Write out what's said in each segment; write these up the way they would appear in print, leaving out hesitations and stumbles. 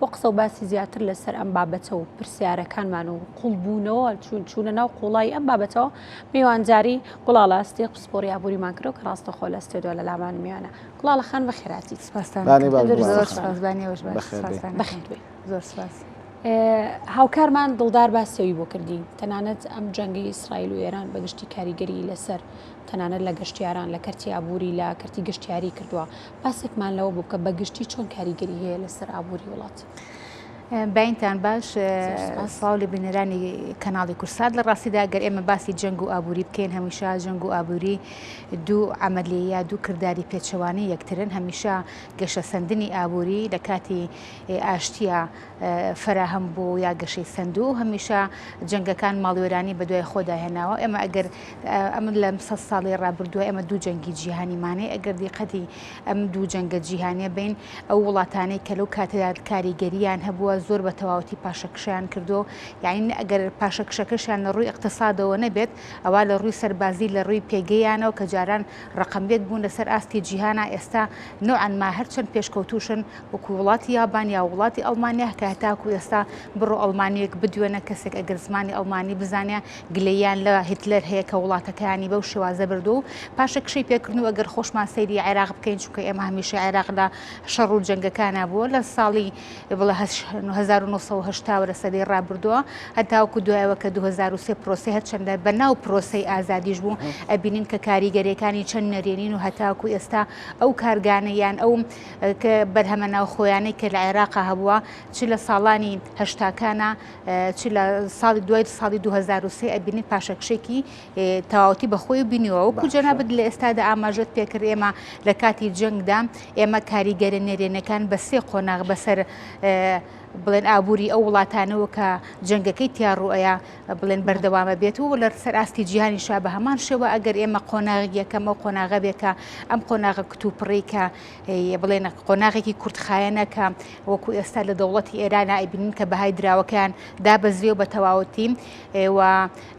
بۆ قسە و باسی زیاتر لەسەر ئەم بابەتە و پرسیارەکانمان و قوڵبوونەوە چوونە ناو قوڵای ئەم بابەتەوە میوانجاری گوڵاڵە ئەستێ قسپۆری ئابووریمان کرد و کە ڕاستەخۆ لە ئەستێدۆ لە لامان میوانە گوڵاڵەخان بەخێراتی زۆر سپاس. هاوکارمان دڵدار باسەوی بۆ کردی تەنانەت ئەم جەنگی ئیسرائیل و ئێران بە گشتی کاریگەری لەسەر تەنانەت لە گەشتیاران لە کەرتی ئابووری لە کەرتی گەشتیاری کردووە باسێکمان لەوە بوو کە بە گشتی چۆن کاریگەری هەیە لەسەر ئابووری وڵات. باینتان باش ساڵی بنێرانی کەناڵی کورسات لە ڕاستیدا گەر ئێمە باسی جەنگ و ئابووری بکەین هەمیشە جەنگ و ئابووری دوو عملیە دوو کردداری پێچەوانی یەکترن هەمیشە گەشە سندنی ئابووری لە کاتی ئاشتیە فراهەم بوو یا گەشەی سندوو هەمیشە جەنگەکان ماڵوێرانی بە دوای خۆدا هێناوە ئێمە ئەگەر ئەم لە 100 ساڵی ڕابردووە ئێمە دوو جەنگی جیهانیمانەی ئەگەر دیقەتی ئەم دوو جەنگە جیهانیە بین ئەو وڵاتانەی کە لەو کاتەدا کاریگەریان هەبووە زۆر بە تەواوەتی پاشەکشیان کردو یعنی ئەگەر پاشەکشەکەشیان لە ڕووی اقتصادەوە نەبێت ئەوە لە ڕووی سەربازی لە ڕووی پێگەیانەوە کە جاران ڕقمبێت بوون لەسەر ئاستی جیهانە ئێستا نوعانما هەرچەند پێشکەوتوشن وەکو وڵاتی یابان یا وڵاتی ئەڵمانیا کە هەتاکو ئێستا بڕۆ ئەڵمانیەک بدوێنە کەسێک ئەگەر زمانی ئەڵمانی بزانە گلەیان لە هیتلەر هەیە کە وڵاتەکانی بەو شێوازە بردو و پاشەکشەی پێکردن و ئەگەر خۆشمان سەیری عێراق بکەین چونکە ئێمە هەمیشە عێراق لە شەڕ و جەنگەکانە بووە لە ساڵی 1970 لە سەدەی ڕابردووە هەتاوەکو دوایەوە کە 2023 پرۆسی هەرچەندە بەناو پرۆسەی ئازادیش بوو ئەبینین کە کاریگەریەکانی چەند نەرێنین و هەتاوەکو ئێستا ئەو کارگانەیان ئەو بەرهەمە ناو خۆیانەی کە لە عێراقا هەبووە چ لە ساڵانی هەشتاکانە چ لە ساڵی دوای ساڵی 2023 ئەبینین پاشەکشێکی تەواوەتی بەخۆی بینیوە وەکو جەنابەت لە ئێستادا ئاماژەت پێکرد ئێمە لە کاتی جەنگدا ئێمە کاریگەرە نێرێنەکان بە سێ قۆناغ بەسەر بڵێن ئابووری ئەو وڵاتانەوە کە جەنگەکەی تیاڕوئەیە بڵێن بەردەوامە بێت و لە سەر ئاستی جیهانی شا بە هەمان شێوە ئەگەر ئێمە قۆناغی یەکەم ئەو قۆناغە بێکە ئەم قۆناغە کتوپڕی کە بڵێن قۆناغێکی کورتخایەنە کە وەکو ئێستا لە دەوڵەتی ئێرانە ئەبینین کە بەهای دراوەکان دابەزرێ و بە تەواوەتی و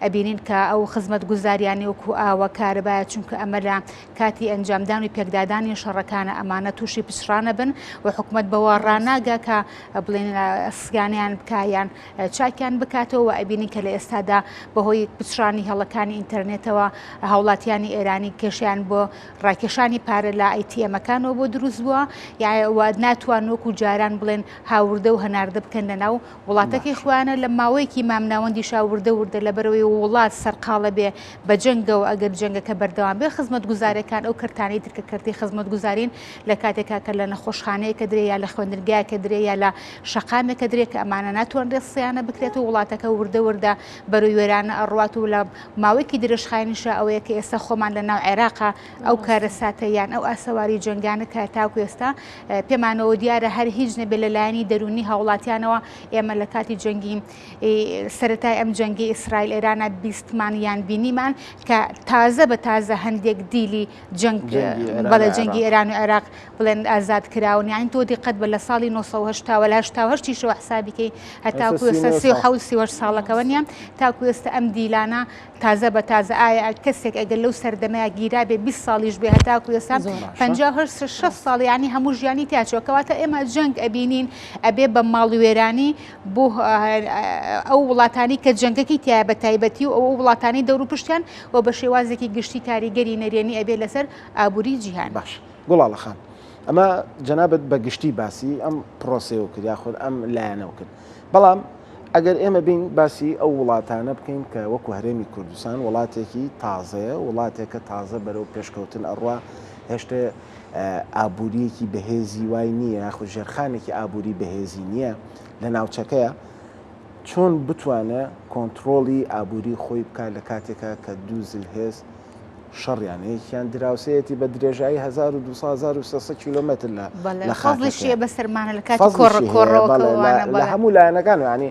ئەبینین کە ئەو خزمەت گوزاریانی وەکو ئاوە کارەبایە چونکە ئەمە لە کاتی ئەنجامدان و پێکدادانی شەڕەکانە ئەمانە تووشی پچرانە بن و حکومت بەوە ڕناگا کە بڵێن سگانیان بکایان چاکیان بکاتەوە ئەبینین کە لە ئێستادا بەهۆی پچرانی هەڵەکانی ئینتەرنێتەوە هاوڵاتیانی ئێرانی کێشیان بۆ ڕاکێشانی پارە لە ئایتیەمەکانەوە بۆ دروست بووە یا ناتوان وەکو جاران بڵێن هاوردە و هەناردە بکەن لەناو وڵاتەکەی خوانە لە ماوەیەکی مامناوەندی شاوردە وردە لە بەرەوەی وڵات سەرقاڵە بێ بە جەنگەوە ئەگەر جەنگەکە بەردەوام بێ خزمەت گوزارەکان ئەو کەرتانەی ترکە کردی خزمەت گوزارین لە کاتێکا کە لە نەخۆشخانەیەکە درێ یا لە خوێندنگایەکە درێ یا لە شەقامێکە درێ کە ئەمانە ناتوان ڕێسییانە بکرێت و وڵاتەکە وردە وردە بەروی وێرانە ئەڕوات و لە ماوەیەکی درێژخایانیشە ئەوەیە کە ئێستا خۆمان لە ناو عێراقا ئەو کارە ساتەیان ئەو ئاسەواری جنگانە کە تاکو ئێستا پێمانەوە دیارە هەر هیچ نەبێ لەلایەنی دەرونی هاوڵاتیانەوە ئێمە لە کاتی جەنگی سەرەتای ئەم جەنگی ئیسرائیل ئێرانە بیستمانیان بینیمان کە تازە بە تازە هەندێک دیلی جەنگ بەڵە جەنگی ئێران و عێراق بڵێن ئازاد کراون یان تۆ دیقەت بە لە ساڵی 1970 شەوە حسابیکەی هەتاکو ئێستا 37 ساڵەکەوە نیان تاکو ئێستا ئەم دیلانە تازە بە تازە ئایا کەسێک ئەگەر لەو سەردەمەیە گیرا بێ 20 ساڵیش بێ هەتاکو ئێستا 56 ساڵ ینی هەموو ژیانی تاچۆکەواتە ئێمە جەنگ ئەبینین ئەبێ بە ماڵوێرانی بۆ ئەو وڵاتانی کە جەنگەکەی تایە بە تایبەتی و ئەو وڵاتانی دەور پشتیان و بە شێوازێکی گشتی کاریگەری نەرێنی ئەبێ لەسەر ئابووری جیهان. باش گوڵاڵە خان ئەمە جەنابەت بە گشتی باسی ئەم پرۆسەیە کرد یاخود ئەم لایەنەوە کرد بەڵام ئەگەر ئێمە بین باسی ئەو وڵاتانە بکەین کە وەکو هەرێمی کوردستان وڵاتێکی تازەیە وڵاتێکە تازە بەرەو پێشکەوتن ئەڕوا هێشتا ئابووریەکی بەهێزی وای نییە یاخود ژێرخانێکی ئابووری بەهێزی نییە لە ناوچەکەیە چۆن بتوانە کۆنتترۆڵی ئابووری خۆی بکات لە کاتێکە کە دوو زلهێز شەڕیانەیەکیان دراوسەتی بە درێژایی 1200 کیلومتر لە خەڵشیە بەسەرمانە لە کاتی کۆڕەوە لە هەموو لایەنەکان ینی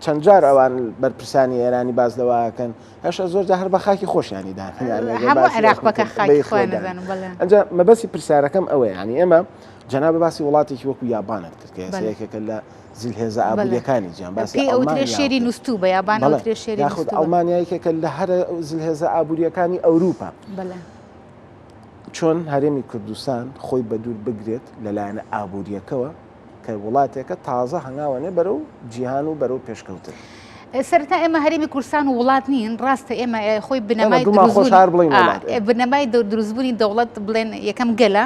چەند جار ئەوان بەرپرسانی ئێرانی باز لەوەکەن هەشە زۆر هەر بە خاکی خۆشیانیدا ئەنجا مەبەستی پرسیارەکەم ئەوەیە ینی ئێمە جەنابە باسی وڵاتێکی وەکو یابانت کرد کە ئێسەیەکێکە لە زلهێزە ئابووریەکانی جیان باسی شێری نووسوو بە یابان یاخود ئەڵمانیایەکێکە لە هەر زلهێزە ئابووریەکانی ئەوروپا چۆن هەرێمی کوردستان خۆی بە دوور بگرێت لەلایەنە ئابووریەکەوە کە وڵاتێکە تازە هەنگاوانێ بەرەو جیهان و بەرەو پێشکەوتن. سەرتا ئێمە هەرێمی کوردستان و وڵات نین ڕاستە ئێمە خۆی بنەمای دروستبوونی دەوڵەت بڵێن یەکەم گەلە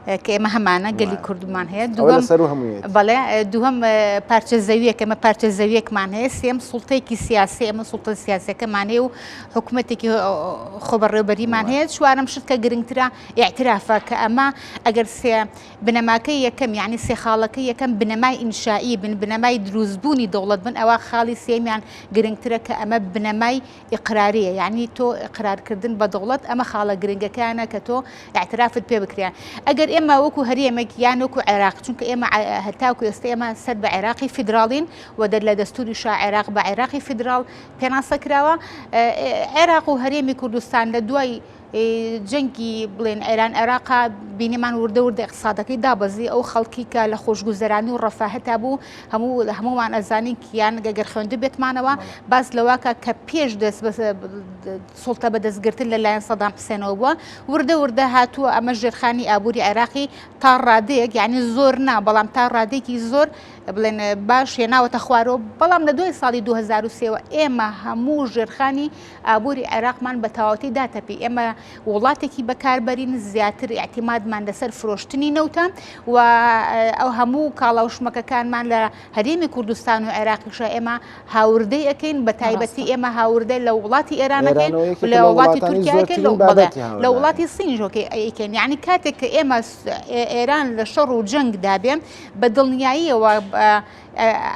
کە ئێمە هەمانە گەلی کوردمان هەیە بەڵێ دووەم پارچە زەویەک ئەمە پارچە زەویەکمان هەیە سێم سوڵتەیەکی سیاسی ئەمە سوڵتە سیاسەکەمان هەیە و حکوومەتێکی خۆبەڕێوەبەریمان هەیە چوارم شت کە گرنگترە ئیعترافە کە ئەمە ئەگەر سێ بنەماکەی یەکەم یعنی سێ خاڵەکەی یەکەم بنەمای ئینشایی بن بنەمای دروستبوونی دەوڵەت بن ئەوە خاڵی سێمیان گرنگترە کە ئەمە بنەمای ئیقراریە یعنی تۆ ئیقرارکردن بە دەوڵەت ئەمە خاڵە گرنگەکانە کە تۆ ئیعترافت پێ بکرێن ئەگەر ئێمە وەکو هەرێمێک یان وەکو عێراق چونکە ئێمە هەتاکو ئێستا ئێمە سەر بە عێراقی فیدراڵین و لە دەستوری شا عێراق بە عێراقی فیدراڵ پێناسە کراوە عێراق و هەرێمی کوردستان لە دوای جەنگی بڵێن ئێران عێراقا بینیمان وردە اقتصادەکەی دابەزی ئەو خەڵکی کە لە خۆشگوزەرانی و ڕەفاهەتا بوو هەمومان ئەزانین کیان گەگەر خوێندە بێتمانەوە باز لەواکە کە پێش دەست سوڵتە بەدەستگرتن لەلایەن سەدام حوسێنەوە بووە وردە هاتووە ئەمە ژێرخانی ئابووری عێراقی تا ڕادەیەک یعنی زۆر نا بەڵام تا ڕادێکی زۆر بڵێن باش هێناوەتە خوارەوە بەڵام لە دوای ساڵی 2023 ئێمە هەموو ژێرخانی ئابووری عێراقمان بە تەواوەتی داتەپی ئێمە وڵاتێکی بەکاربەرین زیاتر اعتیمادمان لەسەر فرۆشتنی نەوتە و ئەو هەموو کاڵاوشمەکەکانمان لە هەرێمی کوردستان و عێراقیشە ئێمە هاوردەی ئەەکەین بە تایبەتی ئێمە هاوردەی لە وڵاتی ئێرانەکەین لە وڵاتی تورکیاکەین لە وڵاتی سینژۆکەی ئەیکەین یعنی کاتێک کە ئێمە ئێران لە شەڕ و جەنگ دابێن بە دڵنیاییەوە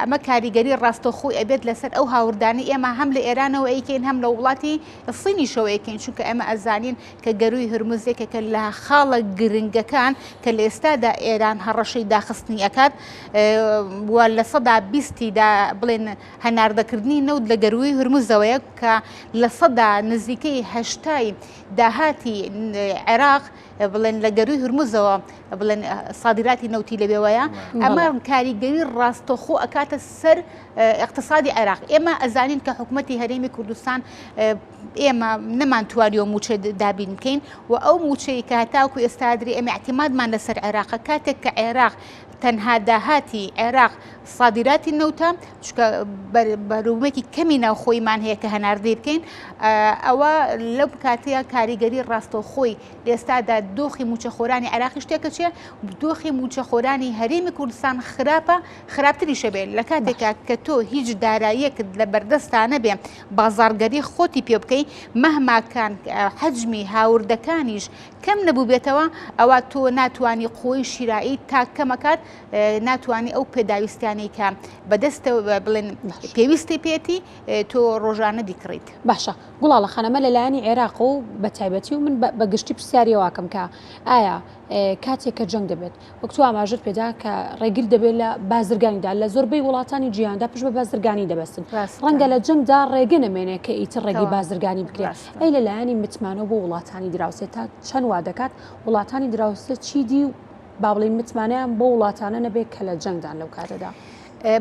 ئەمە کاریگەری ڕاستەخۆی ئەبێت لەسەر ئەو هاوردانی ئێمە هەم لە ئێرانەوە ئەیکەین هەم لە وڵاتی سینیشەوە ئەیکەین چونکە ئێمە ئەزانین کە گەروی هرموزێکێکە لە خاڵە گرنگەکان کە لە ئێستادا ئێران هەڕەشەی داخستنی ئەکات لە سەدا بیستیدا بڵێن هەناردەکردنی نەوت لە گەروی هرموزەوەیە کە لە سەدا نزیکەی هەشتای داهاتی عێراق بڵێن لە گەروی هرموزەوە بڵێن سادراتی نەوتی لەبێوەیە ئەمە کاریگەری ڕاستەخۆ ئەکاتە سەر اقتصادی عێراق ئێمە ئەزانین کە حکوومەتی هەرێمی کوردستان ئێمە نەمانتوانیەوە موچە دابین بکەین و ئەو موچەی کە هەتاکو ئێستادری ئێمە اعتیمادمان لەسەر عێراق کاتێک کە عێراق تەنها داهاتی عێراق سادراتی نەوتە چکە بەرومێکی کەمی ناوخۆیمان هەیە کە هەناردەی بکەین ئەوە لەو کاتەیە کاریگەری ڕاستەوخۆی لێستادا دۆخی موچەخۆرانی عێراقی شتێکە چێ دۆخی موچەخۆرانی هەرێمی کوردستان خراپە خراپتریشە بێت لە کاتێکا کە تۆ هیچ داراییەکت لە بەردەستانە بێ بازارگەری خۆتی پێ بکەی مەهماکان حەجمی هاوردەکانیش کەم نەبوو بێتەوە ئەوە تۆ ناتوانانی قۆی شیرایی تا کەمەکات ناتوانانی ئەو پێداویستیانەی کە بەدەستە بڵێن پێویستی پێێتی تۆ ڕۆژانە دیکڕیت باشە گوڵاڵە خانەمە لەلایەنی عێراق و بە تایبەتی و من بەگشتی پرسیاریەوەکەم کە ئایا کاتێک کە جەنگ دەبێت وەکتو ئاماژت پێدا کە ڕێگر دەبێت لە بازرگانیدا لە زۆربەی وڵاتانی جیهاندا پشت بە بازرگانی دەبەستن ڕەنگە لە جەنگدا ڕێگە نەمێنێ کە ئیتر ڕێگی بازرگانی بکرێت ئەی لەلایەنی متمانە بۆ وڵاتانی دراوسێت تا چەند وا دەکات وڵاتانی دراوسێت چیدی و با بڵین متمانیان بۆ وڵاتانە نەبێت کە لە جەنگدان لەو کاتەدا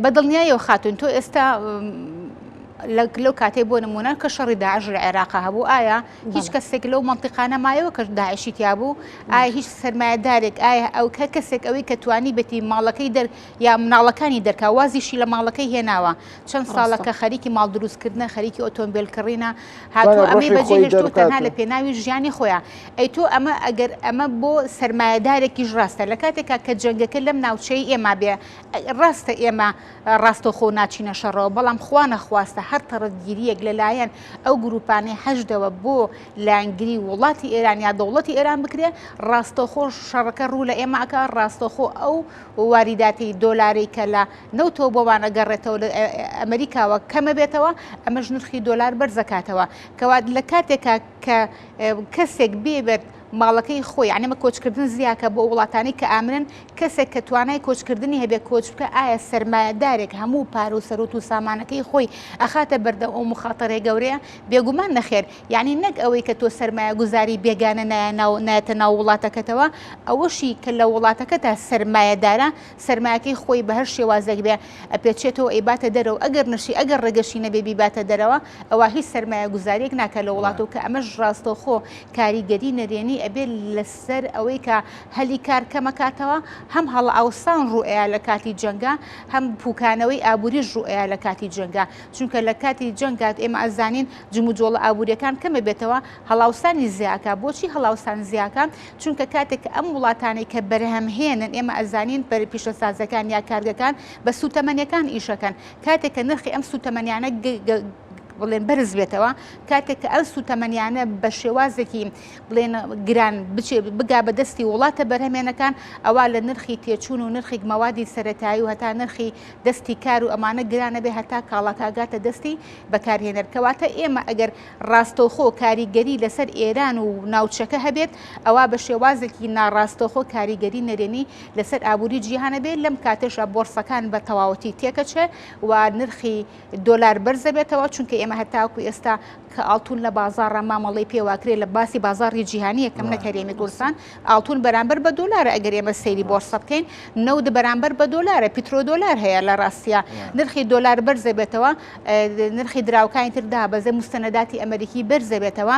بە دڵنیایەوە خاتون تۆ ئێستا لەو کاتێ بۆ نمونە کە شەڕی داعش لە عێراق هەبوو ئایا هیچ کەسێک لەو منتیقانە مایەوە کە داعشی تیا بوو ئایا هیچ سەرمایه‌دارێک ئایا ئەو کەسێک ئەوەی کە توانی بێتی ماڵەکەی یا مناڵەکانی دەرکا وازیشی لە ماڵەکەی هێناوە چەند ساڵەکە خەریکی ماڵ دروستکردنە خەریکی ئۆتۆمبیلکڕینە هاتووە ئەمەی بەجێ هێشتووە تەنها لە پێناوی ژیانی خۆیان ئەی تۆ ئەمە ئەگەر ئەمە بۆ سەرمایه‌دارێکیش ڕاستە لە کاتێکا کە جەنگەکە لەم ناوچەی ئێمە بێ ڕاستە ئێمە ڕاستەخۆ ناچینە شەڕەوە بەڵام خوا نەخواستە هەر تەڕەتگیریەک لەلایەن ئەو گروپانەی حەشدەوە بۆ لایەنگری وڵاتی ئێران یا دەوڵەتی ئێران بکرێ ڕاستەخۆ شەڕەکە ڕوو لە ئێمە ئەکا ڕاستەخۆ ئەو واریداتی دۆلاری کە لە نەوتەوە بۆوانە گەڕێتەوە لە ئەمریکاوە کەمە بێتەوە ئەمەش نرخی دۆلار بەرزەکاتەوە کەوا لە کاتێکا کە کەسێک بێبێت ماڵەکەی خۆی عنەمە کۆچکردن زیاکە بۆ وڵاتانی کە ئامرن کەسێک کە توانای کۆچکردنی هەبێ کۆچ بکە ئایا سەرمایه‌دارێک هەموو پار و سەرۆت و سامانەکەی خۆی ئەخاتە بەردە ئەو مخاتەرەی گەورەیە بێگومان نەخێر یعنی نەک ئەوەی کە تۆ سەرمایە گوزاری بێگانە نایەتە ناو وڵاتەکەتەوە ئەوەشی کە لە وڵاتەکەتا سەرمایه‌دارە سەرمایەکەی خۆی بە هەر شێوازێک بێ ئەپێچێتەوە ئەیباتە دەرەوە ئەگەر نشی ئەگەر ڕێگەشی نەبێ بیباتە دەرەوە ئەوە هیچ سەرمایە گوزاریەک ناکە لە وڵاتەوە کە ئەمەش ڕاستەوخۆ کاریگەری نەرێنی ئەبێ لەسەر ئەوەی کە هەلی کار کەمەکاتەوە هەم هەڵ ئاوسان ڕوئەیە لە کاتی جەنگا هەم پوکانەوەی ئابووریش ڕوئەیە لە کاتی جەنگا چونکە لە کاتی جەنگات ئێمە ئەزانین جموجۆڵە ئابوووریەکان کەمە بێتەوە هەڵاوسانی زیاکە بۆچی هەڵاوسان زیاکە چونکە کاتێک ئەم وڵاتانەی کە بەرهەمهێنن ئێمە ئەزانین پیشەسازەکان یا کارگەکان بە سوتەمەنیەکان ئیشەکەن کاتێک کە نرخی ئەم سوتەمەنیانە بڵێن بەرز بێتەوە کاتێک کە ئەل سوتەمەنیانە بە شێوازێکی بڵێن گران بگا بە دەستی وڵاتە بەرهەمێنەکان ئەوە لە نرخی تێچوون و نرخی مەوادی سەرەتایی و هەتا نرخی دەستی کار و ئەمانە گرانە بێ هەتا کاڵەکاگاتە دەستی بەکارهێنەرکەواتە ئێمە ئەگەر ڕاستەوخۆ کاریگەری لەسەر ئێران و ناوچەکە هەبێت ئەوە بە شێوازێکی ناڕاستەوخۆ کاریگەری نەرێنی لەسەر ئابووری جیهانە بێت لەم کاتێشە بۆرسەکان بە تەواوەتی تێکەچێ و نرخی دۆلار بەرزە بێتەوە چونکە ئێمە هەتاکو ئێستا کە ئاڵتون لە بازارڕە مامەڵی پێواکرێت لە باسی بازاری جیهانی یەکەم نەکەرێمی کوردستان ئاڵتون بەرامبەر بە دۆلارە ئەگەر ئێمە سەیری بۆرسە بکەین نەود بەرامبەر بە دۆلارە پیترۆ دۆلار هەیە لە ڕاستیە نرخی دۆلار بەرزە بێتەوە نرخی دراوکانی تردا بەزە مستەنەداتی ئەمریکی بەرزە بێتەوە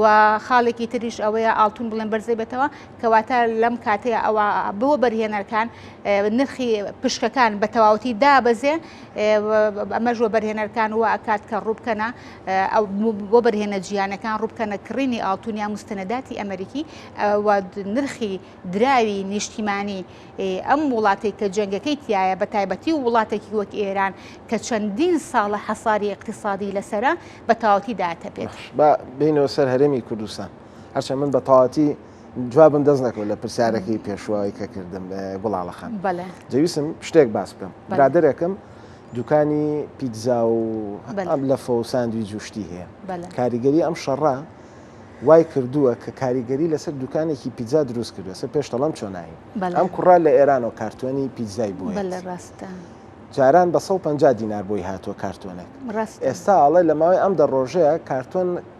و خاڵێکی تریش ئەوەیە ئاڵتون بڵێن بەرزە بێتەوە کەواتە لەم کاتەیە ئەوە بۆ بەرهێنەرەکان نرخی پشکەکان بە تەواوەتی دابەزێ ئەمەژوە بەرهێنەرەکان وە ئەکات کە ڕووبکەنە بۆ بەرهێنە جیهانەکان ڕووبکەنە کڕینی ئاڵتونیا مستەنەداتی ئەمریکی و نرخی دراوی نیشتیمانی ئەم وڵاتی کە جەنگەکەی تایە بە تایبەتی و وڵاتێکی وەک ئێران کە چەندین ساڵە حەساری اقتصادی لەسرە بە تەواوەتی داتە بێت بینەوە سەر هەرێمی کوردستان هەرچە من بە تەواوەتی جوابم دەست نەکەوت لە پرسیارەکەی پێشوایی کە کردم گوڵاڵەخان جەویستم شتێک باس بکەم برادەرێکم دوکانی پیتزا و لەفە و ساندویچ و شتی هەیە کاریگەری ئەم شەڕا وای کردووە کە کاریگەری لەسەر دوکانێکی پیتزا دروست کردووە سەر پێشتەڵام چۆنایی ئەم کوڕا لە ئێرانەوە کارتۆنی پیتزای بووە جاران بە 150 دینار بۆی هاتووە کارتۆنێک ئێستا ئاڵێ لە ماوەی ئەم دە ڕۆژەیە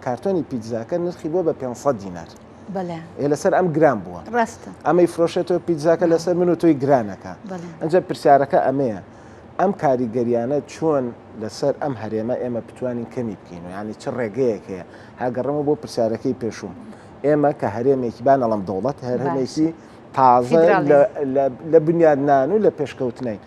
کارتۆنی پیتزاکە نرخی بۆ بە 500 دینار لەسەر ئەم گران بووە ئەمەی فرۆشێتەوە پیتزاکە لەسەر من و تۆی گرانەکە ئەنجە پرسیارەکە ئەمەیە ئەم کاریگەریانە چۆن لەسەر ئەم هەرێمە ئێمە بتوانین کەمی بکەین و ینی چ ڕێگەیەک هەیە هاگەڕەمە بۆ پرسیارەکەی پێشوم ئێمە کە هەرێمێکی بانەڵم دەوڵەت هەرێمێکی تازە لە بنیادنان و لە پێشکەوتنین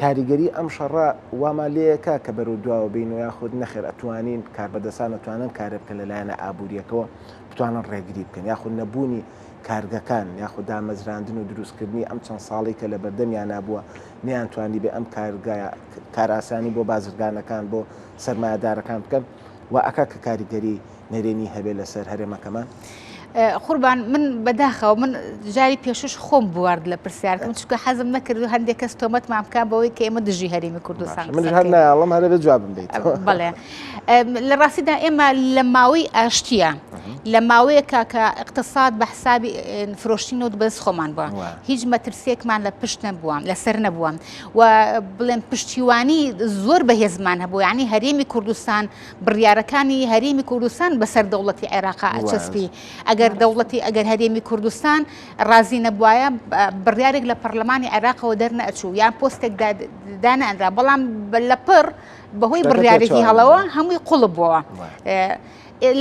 کاریگەری ئەم شەڕە وامالەیەکە کە بەرەو دواوە بین و یاخود نەخێر ئەتوانین کاربەدەسان ئەتوانن کارە بکە لەلایەنە ئابوووریەکەەوە بتوانن ڕێگری بکەن یاخود نەبوونی کارگەکان یاخود دامەزراندن و دروستکردنی ئەم چەند ساڵی کە لە بەردەمیان نابووە نیانتوانی بێ ئەم کاراسانی بۆ بازرگانەکان بۆ سەرمایهدارەکان بکەن و ئەکا کە کاریگەری نەرێنی هەبێ لەسەر هەرێمەکەمان قوربان من بەداخەوە من جاری پێشش خۆم بوارد لە پرسیارکەم چونکە حەزم نەکرد و هەندێک کەس تۆمەتمان بکە بەوەی کە ئێمە دژی هەرێمی کوردستان من هەر نایاڵم هەرە بێت جوابم بیت بەڵێ لە ڕاستیدا ئێمە لە ماوەی ئاشتیە لە ماوەیەکە کە اقتصاد بە حسابی فرۆشتنەوە بەس خۆمان بووە هیچ مەترسێکمان لە پشت نەبووە لەسەر نەبووە و بڵێن پشتیوانی زۆر بەهێزمان هەبوو یعنی هەرێمی کوردستان بڕیارەکانی هەرێمی کوردستان بەسەر دەوڵەتی عێراقا ئەچەسپی ئەگەر هەرێمی کوردستان ڕازی نەبووایە بڕیارێک لە پەرلەمانی عێراقەوە دەرنەئەچوو یان پۆستێک دانەئەنرا بەڵام لە پڕ بەهۆی بڕیارێکی هەڵەوە هەمووی قوڵب بووە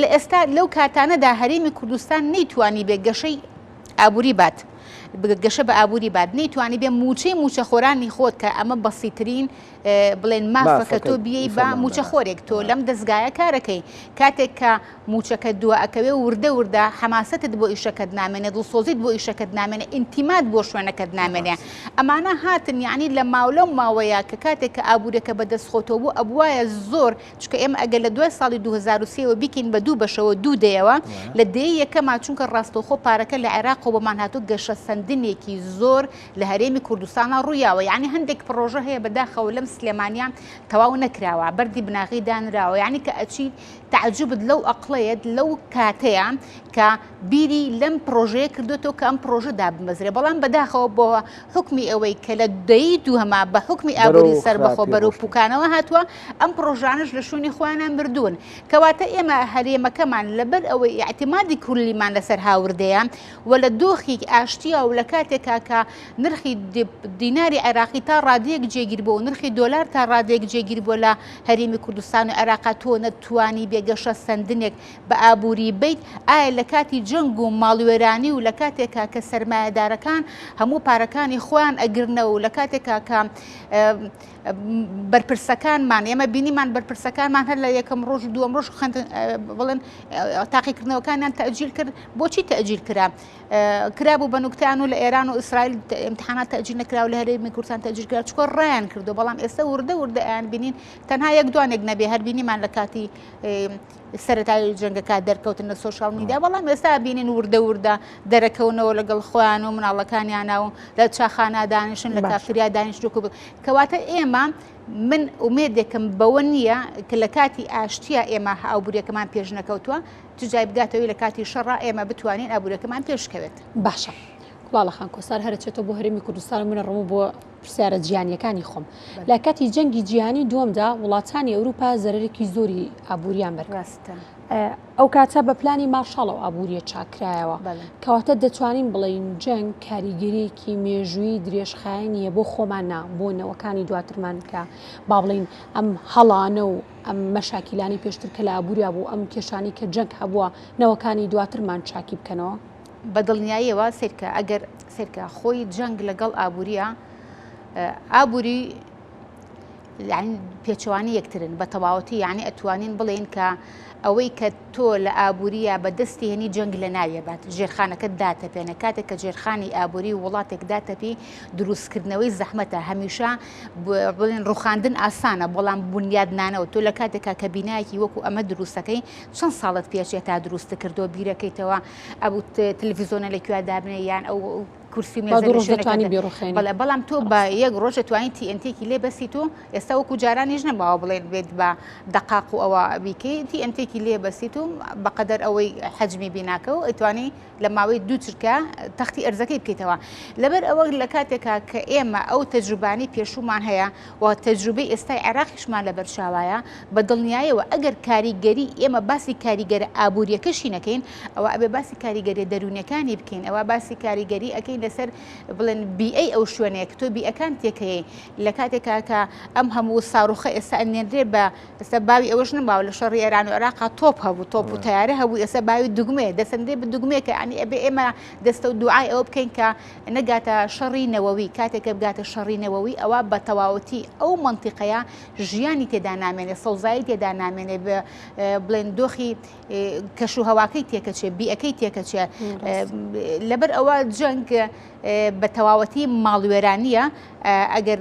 لە ئێستا لەو کاتانەدا هەرێمی کوردستان نەیتوانی بێ گەشەی ئابووری بات گەشە بە ئابووری باد نەیتوانی بێ موچە خۆرانی خۆت کە ئەمە بەسیترین بڵێن مافەکە تۆ بیەی بە موچە خۆرێک تۆ لەم دەستگایە کارەکەی کاتێک کە موچەکە دووە ئەکەوێ وردە حماستت بۆ ئیشەکەت نامێنێ دڵسۆزیت بۆ ئیشەکەت نامێنێ ئینتیمات بۆ شوێنەکەت نامێنێ ئەمانە هاتن یعنی لە ماولەم ماوەیە کە کاتێک کە ئابوورەکە بەدەستخۆتەوە بوو ئەبوایە زۆر چکە ئێمە ئەگەر لە دوای ساڵی 2023 بیکەین بە دوو بەشەوە دوو دەیەوە لە دەی یەکەما چونکە ڕاستەوخۆ پارەکە لە عێراق بۆمان هاتوو گەشە سندنێکی زۆر لە هەرێمی کوردستانە ڕوویاوە یعنی هەندێک پرۆژە هەیە بەداخەوە لەم سلێمانیان تەواو نەکراوە بەردی بناغی دانراوە یعنی کە ئەچی تعجبت لەو ئەقڵەیەت لەو کاتەیە کە بیری لەم پرۆژەیە کردوێتەوە کە ئەم پرۆژە دابمەزرێ بەڵام بەداخەوە بۆ حکمی ئەوەی کە لە دەی دووهەما بە حکمی ئابووری سەربەخۆ بەرەو پوکانەوە هاتووە ئەم پرۆژانش لە شوێنی خۆیانان بردوون کەواتە ئێمە هەرێمەکەمان لەبەر ئەوەی ئاعتیمادی کوردیمان لەسەر هاوردەیە و لە دۆخی ئاشتیا و و لە کاتێکا کە نرخی دیناری عێراقی تا ڕادەیەک جێگیر بوو و نرخی دۆلار تا ڕادەیەک جێگیر بووە لە هەرێمی کوردستان و عێراق تۆ نەتوانی بێگەشە سندنێک بە ئابووری بیت ئایا لە کاتی جەنگ و ماڵوێرانی و لە کاتێکا کە سەرمایەدارەکان هەموو پارەکانی خۆیان ئەگرنەوە و لە کاتێکا کە بەرپرسەکانمان ئێمە بینیمان بەرپرسەکانمان هەر لە یەکەم ڕۆژ دووەم ڕۆژ بڵێن تاقیکردنەوەکانیان تەئجیل کرد بۆچی تەئجیل کرابوو بە نوکتیان و لە ئێران و ئیسرائیل امتحانات تەئجیل نەکرا و لە هەرێمی کوردستان تەئجیل کرا چکۆ ڕایان کردو بەڵام ئێستا وردە ئەیان بینین تەنها یەک دوانێک نەبێ هەر بینیمان لە کاتی سەرەتایی جەنگەکە دەرکەوتن لە سۆشیال میدیا بەڵام ئێستا بینین وردە دەرەکەونەوە لەگەڵ خۆیان و مناڵەکانیانە و لە چاخانە دانیشن لە کافریا دانیشتوکو کەواتە ئێمە من ئومێدێکم بەوە نییە کە لە کاتی ئاشتیا ئێمە ئابوووریەکەمان پێش نەکەوتووە توجای بگاتەوەی لە کاتی شەڕا ئێمە بتوانین ئابوووریەکەمان پێشکەوێت باشە کوڵاڵە خان کۆسار هەرچێتەوە بۆ هەرێمی کوردستان منە ڕموو بۆ پرسیارە جیهانیەکانی خۆم لە کاتی جەنگی جیهانی دووەمدا وڵاتانی ئەوروپا زەرێکی زۆری ئابووریان بەرگاستە ئەو کاتە بە پلانی مارشاڵەوە ئابووریە چاکرایەوە کەواتە دەتوانین بڵین جەنگ کاریگەریەکی مێژووی درێژخایەنیە بۆ خۆماننا بۆ نەوەکانی دواترمان کە با بڵین ئەم هەڵانە و ئەم مەشاکیلانی پێشتر کە لە ئابووریا بوو ئەم کێشانی کە جەنگ هەبووە نەوەکانی دواترمان چاکی بکەنەوە بە دڵنیاییەوە سیرکە ئەگەر سیرکە خۆی جەنگ لەگەڵ ئابووریە ئابووری یعنی پێچوانی یەکترن بە تەواوەتی یعنی ئەتوانین بڵێن کە ئەوەی کە تۆ لە ئابووریە بەدەستی هێنی جەنگ لە ناوێبات ژێرخانەکەت داتەپێنە کاتێک کە ژێرخانی ئابووری وڵاتێک داتەپی دروستکردنەوەی زەحمەتە هەمیشە بڵێن ڕوخاندن ئاسانە بەڵام بنیادنانەوە تۆ لە کاتێکا کە بینایەکی وەکو ئەمە دروستەکەی چەند ساڵت پێشێت تا دروستە کردەوە بیرەکەیتەوە ئەو تەلەڤیزۆنە لەکوێ دابنێ یان ئەو کورسی مێزەوانی بەڵام تۆ بە یەک ڕۆژە توانین TNT-کی لێ بەسی تۆ ئێستا وەکو جارانیش نەباوە بڵێن بێت بە دقاق و ئەوە بیکەی TNT-کی لێ بەسیت و بەقەدەر ئەوەی حەجمی بیناکە و ئەتوانی لە ماوەی دوو چرکە تەختی ئەرزەکەی بکەیتەوە لەبەر ئەوە لە کاتێکا کە ئێمە ئەو تەجروبانی پێشومان هەیە و تەجروبەی ئێستای عێراقیشمان لەبەر شاوایە بە دڵنیایەوە ئەگەر کاریگەری ئێمە باسی کاریگەرە ئابووریەکەشی نەکەین ئەوە ئەبێ باسی کاریگەری دەرونیەکانی بکەین ئەوە باسی کاریگەری ئەەکەین لەسەر بڵێن بیئەی ئەو شوێنەیە کە تۆ بیئەکان تێکەیە لە کاتێکا کە ئەم هەموو ساڕوخە ئێستا ئەنێنرێ بە ئێستا باوی ئەوەش نەباوە لە شەڕی ئێران و عێراقا تۆپ هەبوو تۆپ و تەیارە هەبوو ئێستا باوی دوگمێ دەسەندێ بە دوگمێکە ئەنی ئەبێ ئێمە دەستە و دوعای ئەوە بکەین کە نەگاتە شەڕی نەوەوی کاتێکە بگاتە شەڕی نەوەوی ئەوە بە تەواوەتی ئەو منتیقەیە ژیانی تێدا نامێنێ سەوزایی تێدا نامێنێ بڵێن دۆخی کەشوهەواکەی تێکەچێ بیئەکەی تێکەچێ لەبەر ئەوە جەنگ بە تەواوەتی ماڵوێرانیە ئەگەر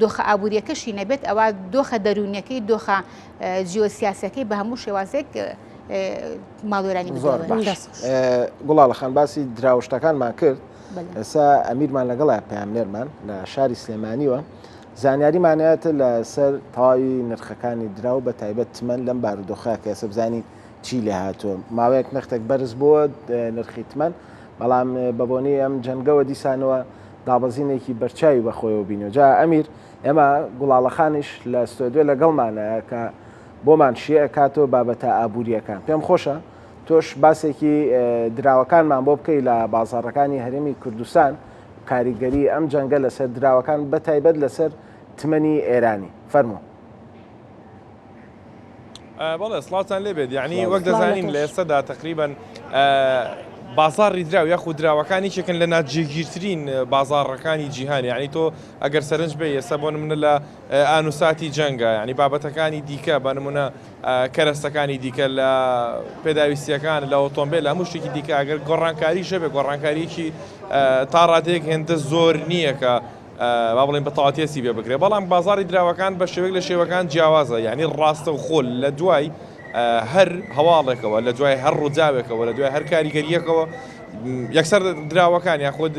دۆخە ئابوووریەکەشی نەبێت ئەوە دۆخە دەرونیەکەی دۆخە جیۆسیاسەکەی بە هەموو شێوازێک ماڵوێرانی گوڵاڵە خان باسی دراوشتەکانمان کرد ئێستا ئەمیرمان لەگەڵا پامنێرمان لە شاری سلێمانیوە زانیاریمانایەتە لەسەر تەواوی نرخەکانی دراو بە تایبەت تمەن لەم بارودۆخە کە ئێستا بزانین چی لێ هاتووە ماوەیەک نرخێک بەرز بووە نرخی تمەن بەڵام بەبوونی ئەم جەنگەوە دیسانەوە دابەزینێکی بەرچاوی بەخۆیەوە بینەوە جا ئەمیر ئێمە گوڵاڵەخانیش لە ستۆدیۆ لەگەڵمانەیە کە بۆمان شیە کاتەوە بابەتە ئابوووریەکان پێم خۆشە تۆش باسێکی دراوەکانمان بۆ بکەی لە بازاڕەکانی هەرێمی کوردستان کاریگەری ئەم جەنگە لەسەر دراوەکان بە تایبەت لەسەر تمەنی ئێرانی فەرموو بەڵێ سڵاتان لێبێت یعنی وەک دەزانین لە ئێستادا تقریبان بازاڕی دراو یاخود دراوەکانی چێکن لە ناجێگیرترین بازاڕەکانی جیهانی یعنی تۆ ئەگەر سەرنج بێ ئێستا بۆ نمونە لە ئانوساتی جەنگە یعنی بابەتەکانی دیکە بە نمونە کەرەستەکانی دیکە لە پێداویستیەکان لە ئۆتۆمبیل لە هەموو شتێکی دیکە ئەگەر گۆڕانکاری شەبێ گۆڕانکاریی تا ڕادەیەک هێندە زۆر نییە کە با بڵێن بە تەواوەتی بێ بکرێ بەڵام بازاڕی دراوەکان بە شێوەیەک لە شێوەکان جیاوازە یعنی ڕاستە و خۆل لە دوای هەر هەواڵێکەوە لە دوای هەر ڕووداوێکەوە لە دوای هەر کاریگەریەکەوە یەکسەر دراوەکان یاخود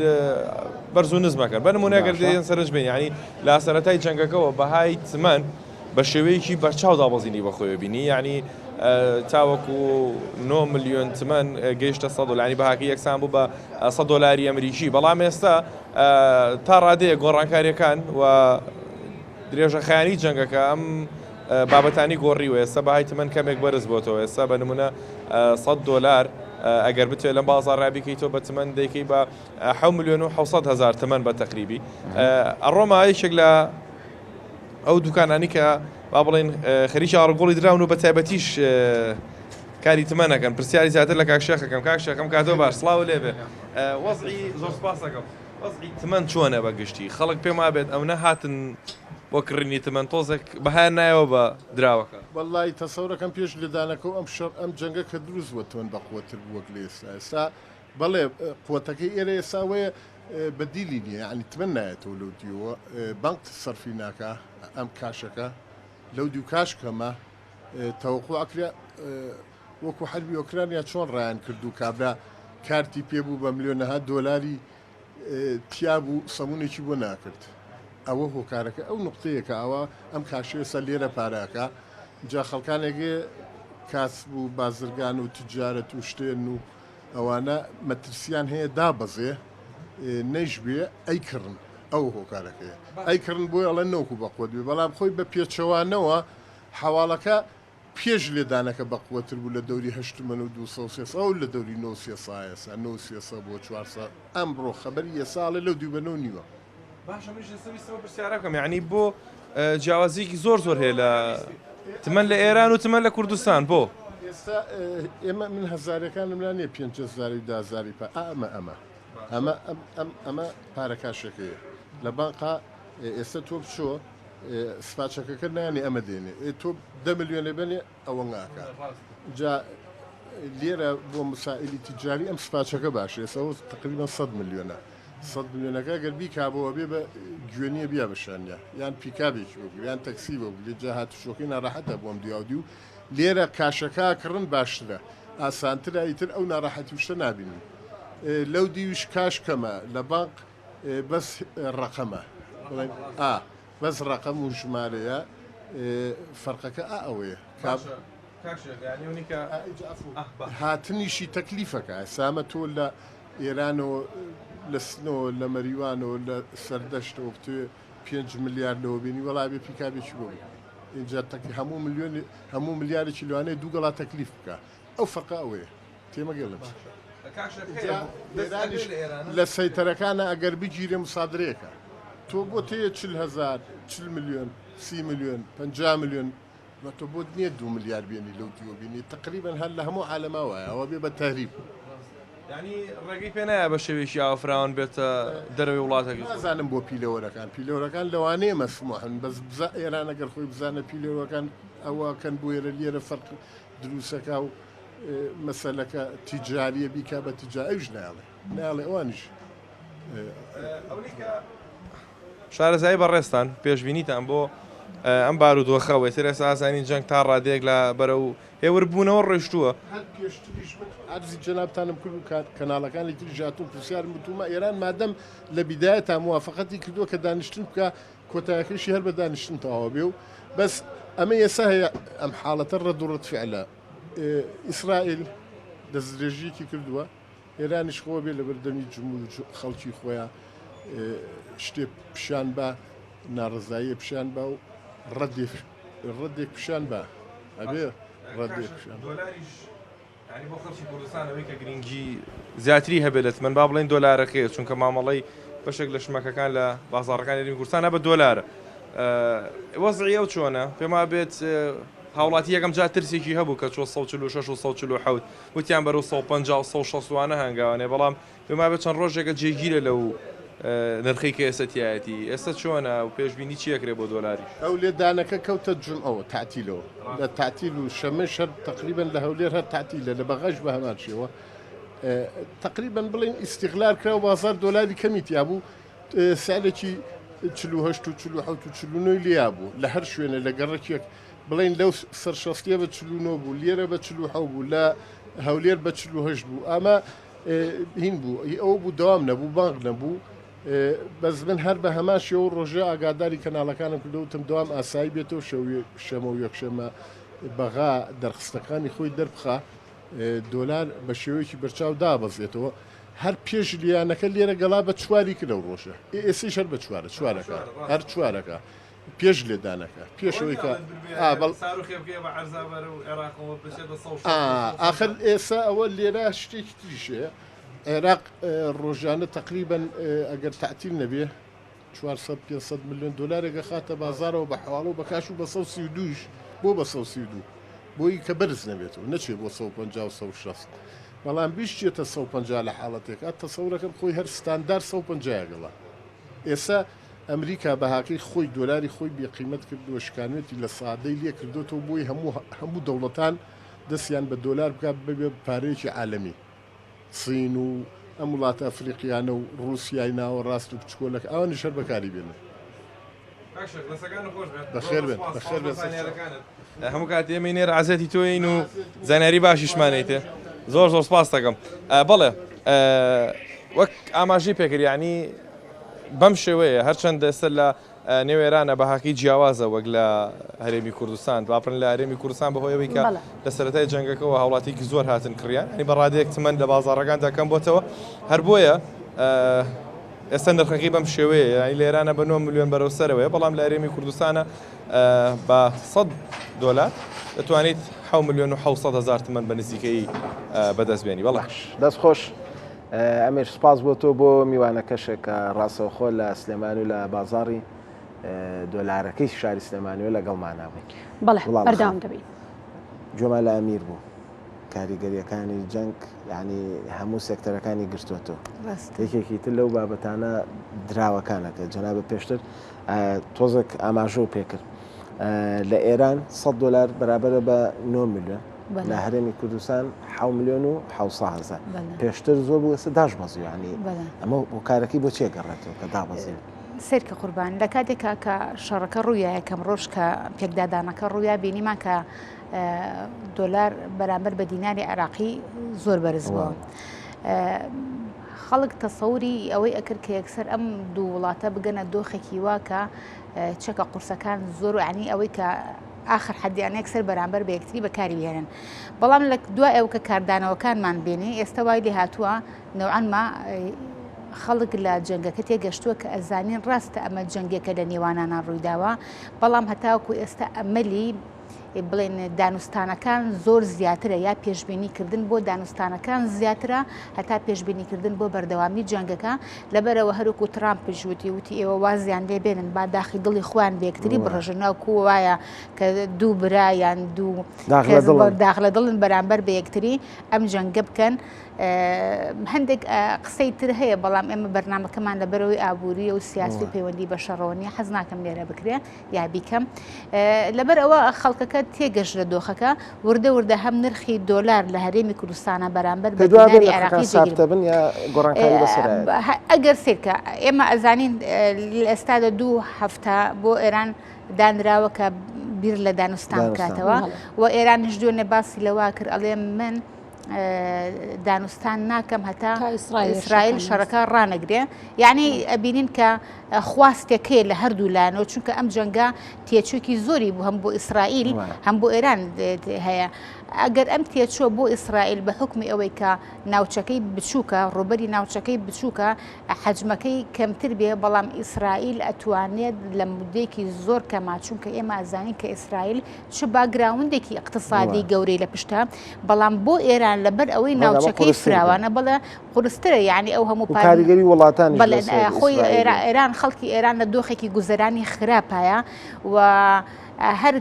بەرز و نزمەکەن بە نمونەگەر دێن سەرنج بێن ینی لا سەرەتای جەنگەکەەوە بەهای تمەن بە شێوەیەکی بەرچاو دابەزینی بەخۆی بینی ینی تاوەکو 9 ملیۆن تمەن گەیشتە 100 دلاری بەهاکی یەکسان بوو بە 100 دلاری ئەمریکی بەڵام ئێستا تا ڕادەیە گۆڕانکاریەکان و درێژە خایانی جەنگەکە ئەم بابەتانی گۆڕیوە ئێستا بەهای تمەن کەمێک بەرز بۆتەوە ئێستا بە نمونە 100 دلار ئەگەر بتوێت لە بازار ڕابیکەیتەوە بە تمەن دەیکەی بە 7,700,000 تمەن بە تقریبی ئەڕۆمە یەکێک لە ئەو دوکانانی کە با بڵێن خەریکی ئاڕگۆڵی دراون و بە تایبەتیش کاری تمەنەکەن پرسیاری زیاتر لە کاکشەکەم کاکشەکەم کاتەوە باش سڵاو لێبێ وەزعی زۆر سپاس دەکەم وەزعی تمەن چۆنە بە گشتی خەڵک پێم وابێت ئەو نەهاتن بۆ کڕینی تمەن تۆزێک بەهایان نایەوە بە دراوەکە وەڵی تەسەورەکەم پێش لەدانەکە و ئەم جەنگە کە دروست وە تۆن بەقوتر وەک لە ئێستا بەڵێ قوتەکەی ئێرە ئێساوەیە بەدیلی نیە ینی تمەن نایەتەوە لەو دیوە بانک سەرفی ناکە ئەم کاشەکە لەو دیو کاش کەمە تەوەقع ئەکرا وەکو حەربی ئۆکرانیا چۆن ڕایان کرد و کابرا کارتی پێبوو بە ملیۆنەها دۆلاری تیا بوو سەمونێکی بۆ ناکرد ئەوە هۆکارەکە ئەو نقطەیەکە ئەوە ئەم کاشێسە لێرە پاراکە جا خەڵکانێگێ کاس بوو بازرگان و تجارەت و شتێن و ئەوانە مەترسیان هەیە دابەزێ نەیژبێ ئەیکردن ئەو هۆکارەکەیە ئەیکردن بۆی ئەڵە نەوەکو بەقوت بێ بەڵام خۆی بە پێچەوانەوە حواڵەکە پێش لێدانەکە بەقوتر بوو لە دەوری 1970 ئەو لە دەوری 1970 بۆ 400 ئەمڕۆ خەبەری یەساڵە لەو دیوبەنەوە نیوە باشە منیش لەسەر پرسیارەکەم یعنی بۆ جیاوازیەکی زۆر هەیە لە تمەن لە ئێران و تمەن لە کوردستان بۆ ئێستا ئێمە من هەزارەکانم لا نیە 500,000 دازاری ئەمە پارە کاشەکەیە لە بانقا ئێستا تۆ بچۆ سپاچەکەکە نانی ئەمە دێنێ تۆ 10 ملیۆنە بێنێ ئەوە ناکە جا لێرە بۆ مسائلی تیجاری ئەم سپاچەکە باشە ئێستا تقریبا 100 ملیۆنە 100 ملیۆنەکە گەر بیکابەوە بێ بە گوێنیە بیا بەشانیا یان پیکابێکی وەگو یان تەکسی بۆ لێ جا هاتوشۆکەی ناڕەحەتە بۆم دیاودی و لێرە کاشەکە کڕن باشترە ئاسانترە ئیتر ئەو ناڕەحەتی شتە نابینی لەو دیویش کاش کەمە لە بانک بەس ڕەقەمە بەس ڕەقەم و ژمارەیە فەرقەکە ئەوەیە هاتنیشی تەکلیفەکە سامە تۆ لە ئێرانەوە لە سنەوە لە مەریوانەوە لە سەردەشتەوە توێ 5 ملیاردەوە بینی وەڵا بێ پیکابێکی بۆ اینجا هەموو ملیارێکی لەوانەیە دووگەڵا تەکلیف بکە ئەو فەرقە ئەوەیە تێمەگەڵم لە سەیتەرەکانە ئەگەر بگیرێ مسادرەیەەکە تۆ بۆ تەیە 40,000 40 ملیۆن 30 ملیۆن 50 ملیۆن بە تۆ بۆ نییە 2 ملیار بێنی لەو دیوە بینی تقریبا هەر لە هەموو عالەما وایە ئەوە بێ بە تەهریب ینی ڕێگەی پێ نایە بە شێوێکی ئافراون بێتە دەرەوەی وڵاتەکە نازانم بۆ پیلەوەرەکان لەوانەیە مەسموحن بەس ئێران ئەگەر خۆی بزانە پیلەوەکان ئەوەکەن بۆ ئێرە لێرە فەرق دروستەکە و مەسەلەکە تیجاریە بیکا بە تیجا ئەوش ناڵێ ئەوانش شارەزایی بەڕێستان پێشبینیتان بۆ ئەم بارودۆخەوە تر ئێستا ئاسانی جەنگ تا ڕادێک لە بەرە و هێوربوونەوە ڕۆیشتووە پێشتریش ئارزی جەنابتانم کرد و کەناڵەکانی تری ژاتون پرسیارم بتومە ئێران مادەم لە بیدایە تا موافقەتی کردووە کە دانیشتن بکە کۆتایەکەشی هەر بە دانیشتن تەواو بێ و بەس ئەمە ئێستا هەیە ئەم حاڵەتە ڕەدوڕەت فعلە ئیسرائیل دەستدرێژیەکی کردووە ئێرانیش خۆ بێ لە بەردەمی جمهور خەڵکی خۆیان شتێ پیشان بە ناڕزایی پیشان بە و ڕەدێک پیشان بە ئەبێ ڕەدێک پیشان بۆ خەڵکی کوردستانەوەی کە گرنگی زیاتری هەبێت لە تمەن با بڵێن دۆلارەکەی چونکە مامەڵەی بەشێک لە شمەکەکان لە بازاڕەکانی هەرێمی کوردستان بە دۆلارە وەزعی ئەو چۆنە پێم وابێت هاوڵاتی یەکەم جا ترسێکی هەبوو کە 146 و 147 وتیان بەرەو 150 160 هەنگاوانێ بەڵام پێم وابێت چەند ڕۆژێکە جێگیرە لەو نرخی کە ئێستایەتی ئێستا چۆنە و پێشبینی چیەکرێ بۆ دۆلاری ئەو لێدانەکە کەوتە جمعەوە تعتیلەوە لە تعتیل و شەمەش هەر تقریبا لە هەولێر هەر تعتیلە لە بەغەش بە هەمان شێوە تقریبا بڵین ئیستیغلال کرا و بازار دۆلاری کەمیتیا بوو سالێکی 48 و 47 و 49 لیا بوو لە هەر شوێنە لە گەڕێکێک بڵین لەو سەرشەستیە بە 49 بوو لێرە بە 47 بوو لە هەولێر بە 48 بوو ئەمە هین بوو ئەوە بوو دەوام نەبوو بانک نەبوو بەس من هەر بە هەمان شێوە ڕۆژە ئاگاداری کەناڵەکانم کردوتم دوام ئاسایی بێتەوە شەمە و یەکشەمە بەغا دەرخستەکانی خۆی دەربخە دۆلار بە شێوەیەکی بەرچاو دابەزێتەوە هەر پێش لیانەکە لێرە گەڵا بە چواری کرد لەو ڕۆژە ئێسیش هەر بە چوارەکە هەر چوارەکە پێش لێدانەکە پێشەوەی کە آخر ئێستا ئەوە لێرە شتێکی تریشەیە عێراق ڕۆژانە تقریبان ئەگەر تعتیل نەبێ 400 میلیۆن دلارێکە خاتە بازارەوە بە حواڵە و بە کاش و بە 132 بۆ بە 132 بۆی کە بەرز نەبێتەوە نەچێت بۆ 150 و 160 بەڵام بیشتێتە 150 لە حاڵەتێک تەسەورەکەم خۆی هەر ستاندار 150 گەڵا ئێستا ئەمریکا بەهاکەی خۆی دۆلاری خۆی بێقیمەت کردووە شکانێتی لە سادەی لێ کردوەوە بۆی هەموو دەوڵەتان دەستیان بە دۆلار بکات ببێ پارەیەکی عالەمی سین و ئەم وڵاتە ئەفریقیانە و ڕووسیای ناوە ڕاست و بچکۆلەکە ئەوە شەر بەکاری بێنن بەخێر بێت بەخێر بێت هەموو کات ئێمە نێر عزەتی تۆین و زانیاری باشیشمانێتێ زۆر زۆر سپاس دەکەم بەڵێ وەک ئاماژەی پێکردیانی بەم شێوەیە هەرچەند ئێستا لە نێو ئێرانە بەهاکی جیاوازە وەک لە هەرێمی کوردستان باپڕن لە هەرێمی کوردستان بەهۆیەوەی کە لە سەرەتای جەنگەکەەوە هاوڵاتێکی زۆر هاتن کڕیان هەنی بەڕادەیەک تمەند لە بازاڕەکاندا کەم بۆتەوە هەر بۆیە ئێستا نرخەکەی بەم شێوەیە ینی لە ئێرانە بە 9 میلیۆن بەرەو سەرەوەیە بەڵام لە هەرێمی کوردستانە بە 100 دۆلار دەتوانیت 7 میلیۆن و 700 هزار تمەند بە نزیکەی بەدەستبێنی بەڵاش دەستخۆش ئەمیر سپاس بۆ تۆ بۆ میوانەکەشێکە ڕاستەوخۆ لە سلێمانی و لە بازاڕی دۆلارەکەی شاری سلێمانیوە لەگەڵماناوی بەڵێ بەردەوام دەبین جۆمال لە ئەمیر بوو کاریگەریەکانی جەنگ ینی هەموو سێکتەرەکانی گرتوۆتەوە یەکێکی تر لەو بابەتانە دراوەکانەکە جەنابە پێشتر تۆزێک ئاماژە و پێکرد لە ئێران 100 دلار بەرابەرە بە 9 میلیۆن لە هەرێمی کوردستان 7 میلیۆن و 700 هزار پێشتر زۆر بوو ئێستا داش بەزی ینی ئەمە بۆکارەکەی بۆ چێ گەڕێتەوە کە دابەزی سێرکە قوربان لە کاتێکا کە شەڕەکە ڕوویە یەکەم ڕۆژ کە پێکدادانەکە ڕوویا بینیمان کە دۆلار بەرامبەر بە دیناری عێراقی زۆر بەرز بووە خەڵک تەسەوری ئەوەی ئەکرد کە یەکسەر ئەم دوو وڵاتە بگەنە دۆخێکی وا کە چەکە قورسەکان زۆر عنی ئەوەی کە آخر حدیان یەکسەر بەرامبەر بە یەکتری بەکاری بهێنن بەڵام لە دوای ئەو کە کاردانەوەکانمان بینی ئێستا وای لێ هاتووە نەوعانما خەڵک لە جەنگەکە تێگەشتووە کە ئەزانین ڕاستە ئەمە جەنگێکە لە نێوانانان ڕوویداوە بەڵام هەتاوەکو ئێستا ئەمەلی بڵێن دانوستانەکان زۆر زیاترە یا پێشبینیکردن بۆ دانوستانەکان زیاترە هەتا پێشبینیکردن بۆ بەردەوامی جەنگەکە لەبەرەوە هەروکو ترامپش وتی ئێوە وازیان لێبێنن با داخی دڵی خوان بێکتری بڕژنەوە کو وایە کە دوو برایان دوو داخلە دڵن بەرامبەر بە یەکتری ئەم جەنگە بکەن هەندێک قسەی تر هەیە بەڵام ئێمە بەرنامەکەمان لەبەرەوەی ئابووری و سیاسی و پەیوەندی بە شەڕەوەنی حەز ناکەم لێرە بکرێ یا بیکەم لەبەر ئەوە خەڵکەکە تێگەشت لە دۆخەکە وردە وردە هەم نرخی دۆلار لە هەرێمی کوردستانە بەرامبەر بە دیناری عێراقی سابتەبن یا گۆڕانکاری بەسەر ئەگەر سێرکە ئێمە ئەزانین ئێستادا 2 هەفتە بۆ ئێران دانراوە کە بیر لە دانوستان بکاتەوە و ئێرانش دوێنێ باسی لەوا کرد ئەڵێ من دانوستان ناکەم هەتا ئیسرائیل شەڕەکە ڕانەگرێ یعنی ئەبینین کە خواستێکەیە لە هەردوو لایەنەوە چونکە ئەم جەنگە تێچووکی زۆری بوو هەم بۆ ئیسرائیل هەم بۆ ئێران هەیە ئەگەر ئەم تێچووە بۆ ئیسرائیل بە حکمی ئەوەی کە ناوچەکەی بچووکە ڕوبەری ناوچەکەی بچووکە حەجمەکەی کەمتر بێ بەڵام ئیسرائیل ئەتوانێت لە مودێکی زۆر کەما چونکە ئێمە ئازانین کە ئیسرائیل چ باگراوندێکی اقتصادی گەورەی لە پشتە بەڵام بۆ ئێران لەبەر ئەوەی ناوچەکەی فراوانە بەڵێ قورسترە یعنی ئەو هەموو کاریگەری وڵاتان خۆی ئێران خەڵکی ئێران لە دۆخێکی گوزەرانی خراپایە و هەر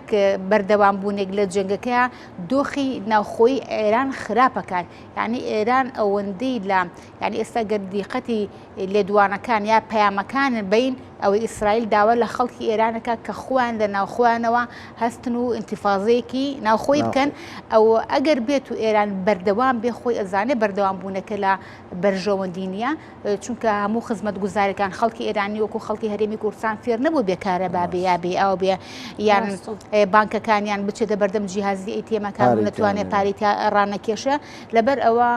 بەردەوام بوونێک لە جەنگەکەیە دۆخی ناوخۆی ئێران خراپەکان یعنی ئێران ئەوەندەی لە ینی ئێستا گەردیقەتی لێدوانەکان یا پەیامەکانن بین ئەوەی ئیسرائیل داوە لە خەڵکی ئێرانەکە کە خوان لە ناوخۆیانەوە هەستن و ئینتیفاازەیەکی ناوخۆی بکەن ئەو ئەگەر بێت و ئێران بەردەوام بێ خۆی ئەزانێ بەردەوام بوونەکە لە بەرژەوەندینە چونکە هەموو خزمەت گوزارەکان خەڵکی ئێرانی وەکو خەڵکی هەرێمی کوردستان فێر نەبوو بێکارە بابێ یا بێ ئەو بێ یان بانکەکانیان بچێتە بەردەم جیهازی ئیتێمەکان نەتوانێت پاریتە ڕانەکێشە لەبەر ئەوە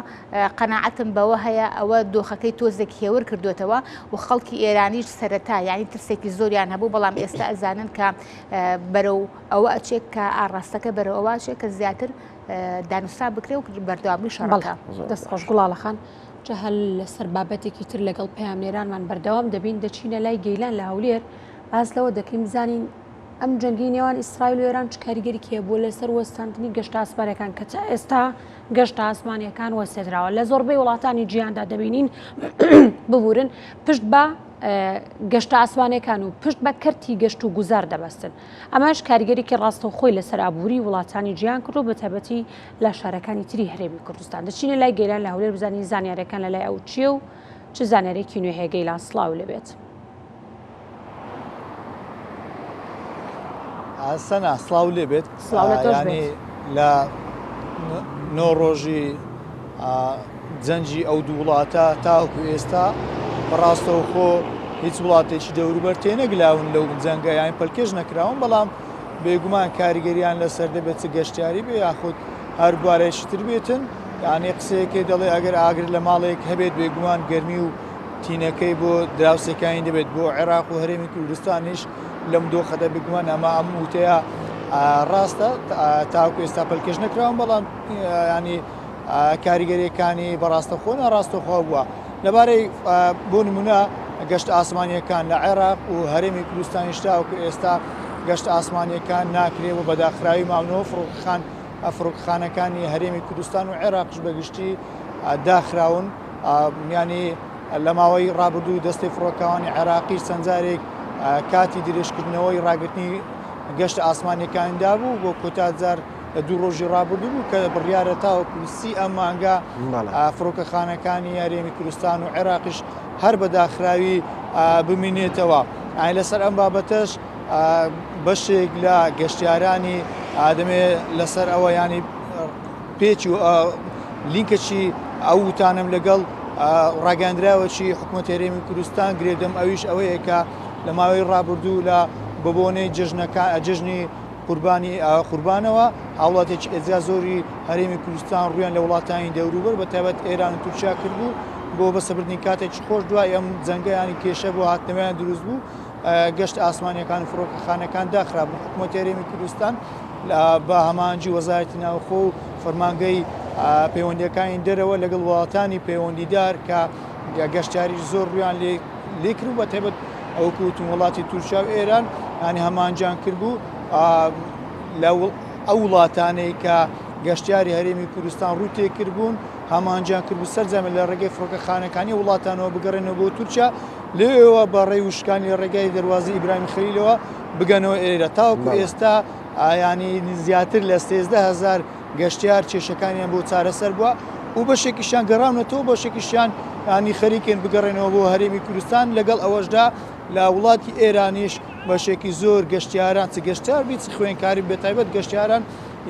قەناعەتم بەوە هەیە ئەوە دۆخەکەی تۆزێک هێور کردوێتەوە و خەڵکی ئێرانیش سەرەتا یعنی ترسێکی زۆریان هەبوو بەڵام ئێستا ئەزانن کە بەرەو ئەوە ئەچێک کە ئاڕاستەکە بەرەو ئەوە چێک کە زیاتر دانوستا بکرێ و بەردەوامی شەڕەکە دەستخۆش گوڵاڵەخان جە هەل لەسەر بابەتێکی تر لەگەڵ پەیامنێرانمان بەردەوام دەبین دەچینە لای گەیلان لە هەولێر باس لەوە دەکەین بزانین ئەم جەنگی نێوان ئیسرائیل و ئێران چ کاریگەری کێ بووە لەسەر وەستاندنی گەشتە ئاسمانیەکان کە ئێستا گەشتە ئاسمانیەکان وەستێدراوە لە زۆربەی وڵاتانی جیهاندا دەبینین ببورن پشت بە گەشتە ئاسمانیەکان و پشت بە کەرتی گەشت و گوزار دەبەستن ئەمەش کاریگەرێکی ڕاستەوخۆی لەسەر ئابووری وڵاتانی جیهان کرد و بە تایبەتی لە شارەکانی تری هەرێمی کوردستان دەچینە لای گەیلان لە هەولێر بزانین زانیاریەکان لە لای ئەو چییە و چ زانیارێکی نوێ هەیە گەیلان سڵاو لەبێت. سەنا سڵاو لێ بێت ینی لە نۆڕۆژی جەنجی ئەو دوو وڵاتە تاوەکو ئێستا بەڕاستەوخۆ هیچ وڵاتێکی دەوروبەر تێنەگلاون لەو جەنگە یان پەلکێش نەکراون بەڵام بێگومان کاریگەریان لەسەر دەبێت گەشتیاری بێ یاخود هەر بوارەیەکی تر بێتن یعنی قسەیەکی دەڵێ ئەگەر ئاگر لە ماڵێک هەبێت بێگومان گەرمی و تینەکەی بۆ دراوسەکانی دەبێت بۆ عێراق و هەرێمی کوردستانیش لەم دۆخەدە بگومان ئەمە ئەم وتەیە ڕاستە تاوەکو ئێستا پەلکێش نەکراون بەڵام ینی کاریگەریەکانی بەڕاستە خۆنا ڕاستەخوا بووە لەبارەی بۆ نمونە گەشت ئاسمانیەکان لە عێراق و هەرێمی کوردستانی تاوەکو ئێستا گەشت ئاسمانیەکان ناکرێت و بەداخراوی ماونەوە فڕۆکخانەکانی هەرێمی کوردستان و عێراقش بەگشتی داخراون میانی لە ماوەی ڕابردوو دەستی فڕۆکەوانی عێراقی چەندجارێک کاتی درێژکردنەوەی ڕاگررتنی گەشت ئاسمانیەکاندا بوو بۆ کۆتازار لە دوو ڕۆژی ڕابردوو بوو کە بڕیارە تاوەکو سی ئەم مانگە فڕۆکەخانەکانی هەرێمی کوردستان و عێراقیش هەر بەداخراوی بمینێتەوە لەسەر ئەم بابەتەش بەشێک لە گەشتیارانی ئادەمێ لەسەر ئەوە ینی پێچی و لینکەچی ئەو وتانم لەگەڵ ڕاگەاندراوەکی حکوومەت هەرێمی کوردستان گرێدەم ئەویش ئەوەیە کە لە ماوەی ڕابردوو لە ببوونەی جژنی قوربانەوە هاوڵاتێکی ئێجا زۆری هەرێمی کوردستان ڕویان لە وڵاتانی دەوروبەر بە تایبەت ئێران و تورکیا کردبوو بۆ بەسەبردنی کاتێکی خۆش دوای ئەم جەنگەیانی کێشە بۆ هاتنەوەیان دروست بوو گەشت ئاسمانیەکان فڕۆکەخانەکان داخرابوو حکوومەت هەرێمی کوردستان بە هەمانجی وەزارەتی ناوخۆ و فەرمانگەی پەیوەندیەکانی دەرەوە لەگەڵ وڵاتانی پەیوەندیدار کە گەشتیاری زۆر ڕویان لێ کرد بە تایبەت ئەوکوتون وڵاتی تورکیا و ئێران ینی هەمانجان کردبوو ئەو وڵاتانەی کە گەشتیاری هەرێمی کوردستان ڕوو تێکردبوون هەمانجان کردبوو سەرجەمە لە ڕێگەی فڕۆکەخانەکانی وڵاتانەوە بگەڕێنەوە بۆ تورکیا لێەوە بە ڕێی وشکانی لە ڕێگای دەواازی ئیبراهیم خەلیلەوە بگەنەوە ئێرە تاوەکو ئێستا ینی زیاتر لە 13,000 گەشتیار کێشەکانیان بۆ چارەسەر بووە و بەشێکیشیان گەڕاونەتەوە بەشێکیشیان ینی خەریکێن بگەڕێنەوە بۆ هەرێمی کوردستان لەگەڵ ئەوەشدا لە وڵاتی ئێرانیش بەشێکی زۆر گەشتیاران چ گەشتیار بیت خوێنکاری بێتایبەت گەشتیاران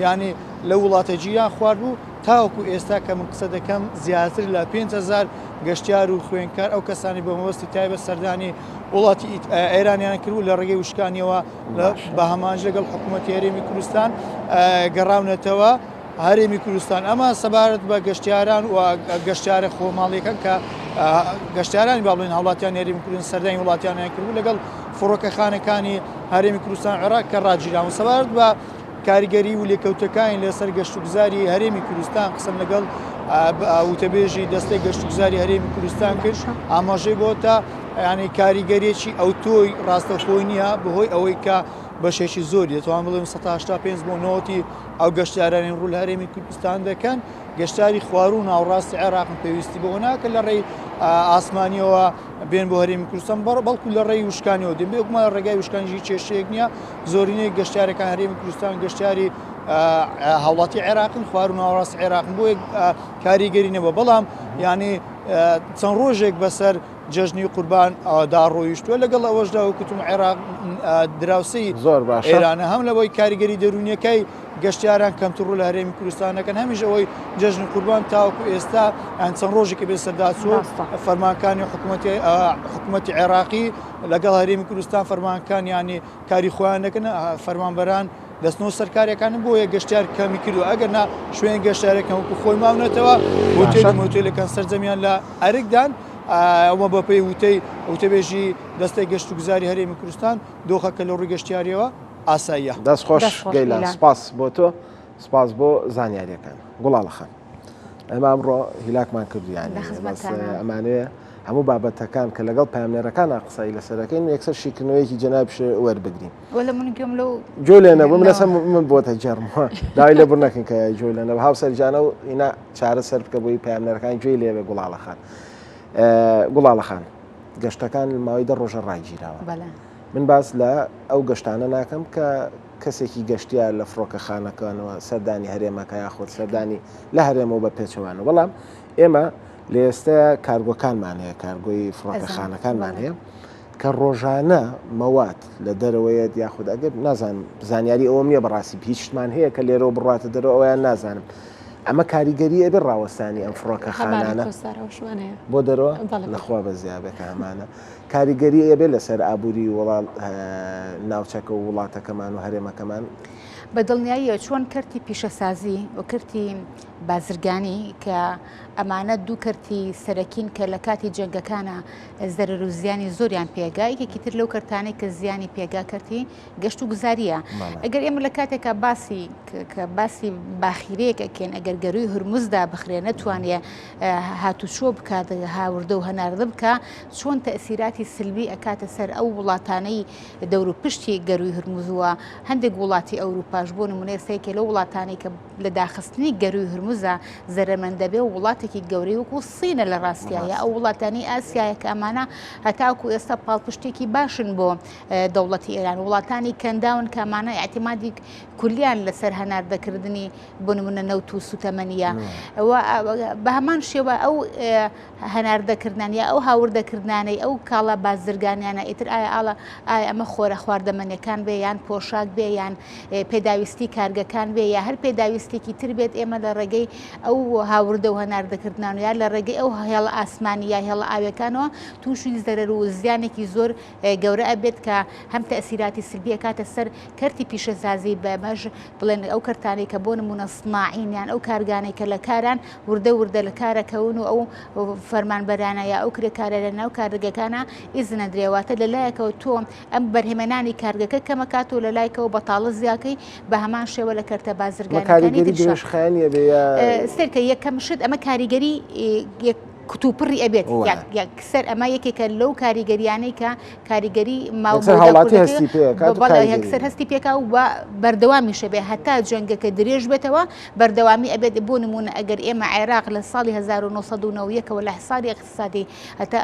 ینی لە وڵاتە جییان خواردبوو تاوەکو ئێستا کە من قسە دەکەم زیاتر لە 5,000 گەشتیار و خوێنکار ئەو کەسانی بە مەوەستی تایبەت سەردانی وڵاتی ئێرانیان کردو لە ڕێگەی وشکانیەوە بە هەمانج لەگەڵ حکوومەتی هەرێمی کوردستان گەڕاونەتەوە هەرێمی کوردستان ئەمە سەبارەت بە گەشتیاران و گەشتیارە خۆماڵیەکان کە گەشتیارانی با بڵێن هەوڵاتیان هەرێمی کوردستان سەردانی وڵاتیانیان کردبوو لەگەڵ فڕۆکەخانەکانی هەرێمی کوردستان عێراق کە ڕاجیراون سەبارەت بە کاریگەری و لێکەوتەکانی لەسەر گەشتوگوزاری هەرێمی کوردستان قسم لەگەڵ وتەبێژی دەستەی گەشتوگوزاری هەرێمی کوردستان کرد ئاماژەی بۆ تا ینی کاریگەریەکی ئەو تۆی ڕاستەخۆی نییە بەهۆی ئەوەی کە بەشێکی زۆری دەتوان بڵێم 85 بۆ 90 ئەو گەشتیارانی ڕوو لە هەرێمی کوردستان دەکەن گەشتاری خوار و ناوڕاستی عێراقن پێویستی بۆ ناکە لە ڕێی ئاسمانیەوە بێن بۆ هەرێمی کوردستان بەڵکو لە ڕێی وشکانیەوە دێن بێکمە ڕێگای وشکانیژی کێشەیەک نییە زۆرینەی گەشتارەکان هەرێمی کوردستان گەشتیاری هاوڵاتی عێراقن خوار و ناوڕاستی عێراقن بۆ کاریگەری نەبووە بەڵام ینی چەند ڕۆژێک بەسەر جەژنی قوربان داڕۆیشتووە لەگەڵ ئەوەشدا وەکوتم عێراق دراوسی زۆر باش ئێرانە هەم لەبەوەی کاریگەری دەرونیەکەی گەشتیاران کەمتر ڕوو لە هەرێمی کوردستانەکەن هەمیش ئەوەی جەژنی قوربان تاوەکو ئێستا ئەن چەند ڕۆژێکی بێ سەرداچووە فەرمانەکانی حکوومەتی عێراقی لەگەڵ هەرێمی کوردستان فەرمانەکان ینی کاری خۆیان دەکەن فەرمانبەران دەستنەوە سەرکاریەکانم بۆ یە گەشتیار کەمی کردو ئەگەر نا شوێن گەشتارەکەم وەکو خۆی ماونێتەوە هۆتێلەکان سەرجەمیان لە ئەرکدان ئەوە بەپێی وتەبێژی دەستەی گەشتوگوزاری هەرێمی کوردستان دۆخەکە لە ڕووی گەشتیاریەوە ئاساییە. دەست خۆش گەیلان سپاس بۆ تۆ سپاس بۆ زانیاریەکان گوڵاڵەخان ئەمە ئەمڕۆ هیلاکمان کردویان ئەمانەیە هەموو بابەتەکان کە لەگەڵ پامێرەکان قسەی لەسەرەکەین یەکسەر شیکردنەوەیەکی جەنابش وەربگرین ولا من گوێم لەو جۆ لێنە بم لەسەر من بۆتە جەرمەوە داوای لێ بڕ نەکەین کە جۆ لێنە هاوسەرجانە و ئینا چارەسەر بکە بۆی پامێرەکان گوێی لێوێ گوڵاڵەخان گەشتەکان ماوەی 10 ڕۆژە ڕایگیراوە من باس لە ئەو گەشتانە ناکەم کە کەسێکی گەشتیە لە فڕۆکەخانەکانەوە سەردانی هەرێمەکە یاخۆت سەردانی لە هەرێمەوە بە پێچەوانە بەڵام ئێمە لە ئێستا کارگۆکانمان هەیە کارگۆی فڕۆکەخانەکانمان هەیە کە ڕۆژانە مەوات لە دەرەوەیەت یاخود ئەگەر نازانم زانیاری ئەوە نییە بەڕاستی هیچ شتمان هەیە کە لێرەوە بڕاتە دەرەوە ئەویان نازانم ئەمە کاریگەری ئەبێ ڕاوەستانی ئەم فڕۆکەخانانە بۆ دەرەوە لەخوا بە زیابەکە ئەمانە کاریگەری ئەبێ لەسەر ئابووری وڵات ناوچەکە و وڵاتەکەمان و هەرێمەکەمان بە دڵنیاییە چۆن کردی پیشەسازی و کردی بازرگانی کە ئەمانە دوو کردی سەرەکین کە لە کاتی جەنگەکانە زەرەر و زیانی زۆریان پێگا یەکێکی تر لەو کەرتانەی کە زیانی پێگا کردی گەشت و گوزاریە ئەگەر ئێمە لە کاتێکە باسی باخیرەیەکەکەین ئەگەر گەروی هورموزدا بخرێ نەتوانێ هاتوچۆ بکات هاوردە و هەناردە بکە چۆن تەئسیراتی سلبی ئەکاتە سەر ئەو وڵاتانەی دەور و پشتی گەروی هورموزوە هەندێک وڵاتی ئەوروپاش بۆ نمونێ سەیەکێ لە وڵاتانەی کە لە داخستنی گەروی هورموزە زەرمەندەبێ و وڵاتێکی گەورەی وەکو سینە لە ڕاستیایە ئەو وڵاتانی ئاسیایە کە ئەمانە هەتاکو ئێستا پاڵپشتێکی باشن بۆ دەوڵەتی ئێران وڵاتانی کەنداون کەمانە ئاعتیمادی کولیان لەسەر هەناردەکردنی بۆ نمونە نەوت و سوتەمەنیە بە هەمان شێوە ئەو هەناردەکردان یا ئەو هاوردەکردانەی ئەو کاڵە بازرگانیانە ئیتر ئایا ئەمە خۆرە خواردەمەنیەکان بێ یان پۆشاک بێ یان پێداویستی کارگەکان بێ یا هەر پێداویستێکی تر بێت ئێمە لە ڕێگەی ئەو هاوردە و هەناردەکردان و یا لە ڕێگەی ئەو هێڵە ئاسمانی یا هێڵە ئاوەکانەوە تووشی زەرەر و زیانێکی زۆر گەورە ئەبێت کە هەم تەئسیراتی سلبیە کاتە سەر کەرتی پیشەسازی بەمەژ بڵێن ئەو کەرتانەی کە بۆ نمونە سناعین یان ئەو کارگانەی کە لە کاران وردە لە کارەکەون و ئەو فەرمانبەرانە یا ئەو کرێکارە لە ناو کارگەکانە ئیزنە درێواتە لەلایەکەوە تۆ ئەم بەرهێمەنانی کارگەکە کەمەکات و لەلایەکەوە بەتاڵە زیاکەی بە هەمان شێوە لە کەرتە بازرگانەکانی سەرکە یەکەم شت ئەمە کاریگەری کتوپڕی ئەبێت یەکسەر ئەمە یەکێکە لەو کاریگەریانەی کە کاریگەری یەکسەر هەستی پێکا و بەردەوامیشە بێ هەتا جەنگەکە درێژ بێتەوە بەردەوامی ئەبێت بۆ نمونە ئەگەر ئێمە عێراق لە ساڵی 1990ەوە لە حسابی اقتصادی هەتا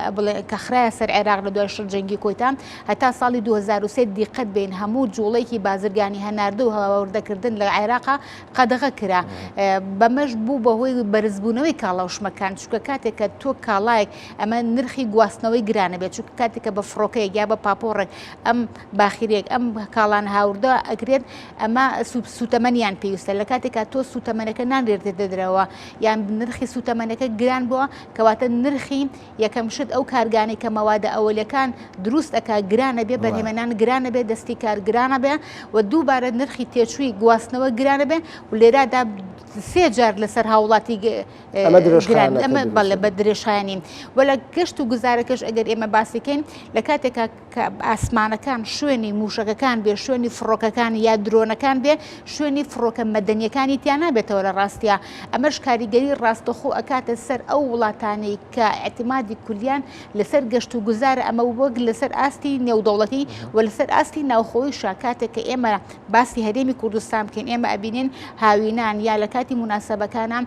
کە خرایە سەر عێراق لە دوای جەنگی کۆیتان هەتا ساڵی 2023 دیقەت بین هەموو جوڵەیەکی بازرگانی هەناردە و هەواوردەکردن لە عێراقا قەدەغە کرا بەمەش بوو بەهۆی بەرزبوونەوەی کاڵاوشمەکان چکە کاتێک تۆ کاڵایەک ئەمە نرخی گواستنەوەی گرانە بێت چون کاتێکە بە فڕۆکەیەک یا بە پاپۆڕێک ئەم باخیرێک ئەم کاڵان هاوردە ئەگرێت ئەمە سوتەمەنیان پێویستە لە کاتێکا تۆ سوتەمەنەکە نانرێتێت دەدرەوە یان نرخی سوتەمەنەکە گران بووە کەواتە نرخی یەکەم شت ئەو کارگانی کە مەوادە ئەوەلەکان دروست ئەکا گرانە بێ بەرهێمەنان گرانە بێ دەستی کار گرانە بێ و دووبارە نرخی تێچووی گواستنەوە گرانە بێ و لێرادا سێ جار لەسەر هاوڵاتی ئەمە بە درێژخایەنین و لە گەشت و گوزارەکەش ئەگەر ئێمە باسیکەین لە کاتێکا کە ئاسمانەکان شوێنی موشەکەکان بێ شوێنی فڕۆکەکان یا درۆنەکان بێ شوێنی فڕۆکە مەدەنیەکانی تیان نابێتەوە لە ڕاستیە ئەمەش کاریگەری ڕاستەخۆ ئەکاتە سەر ئەو وڵاتانەی کە ئەعتیمادی کولیان لەسەر گەشت و گوزارە ئەمە وەک لەسەر ئاستی نێودەوڵەتی و لەسەر ئاستی ناوخۆی شاکاتێک کە ئێمە باسی هەرێمی کوردستان بکەین ئێمە ئەبینین هاوینان یا لە کاتی مناسبەکانە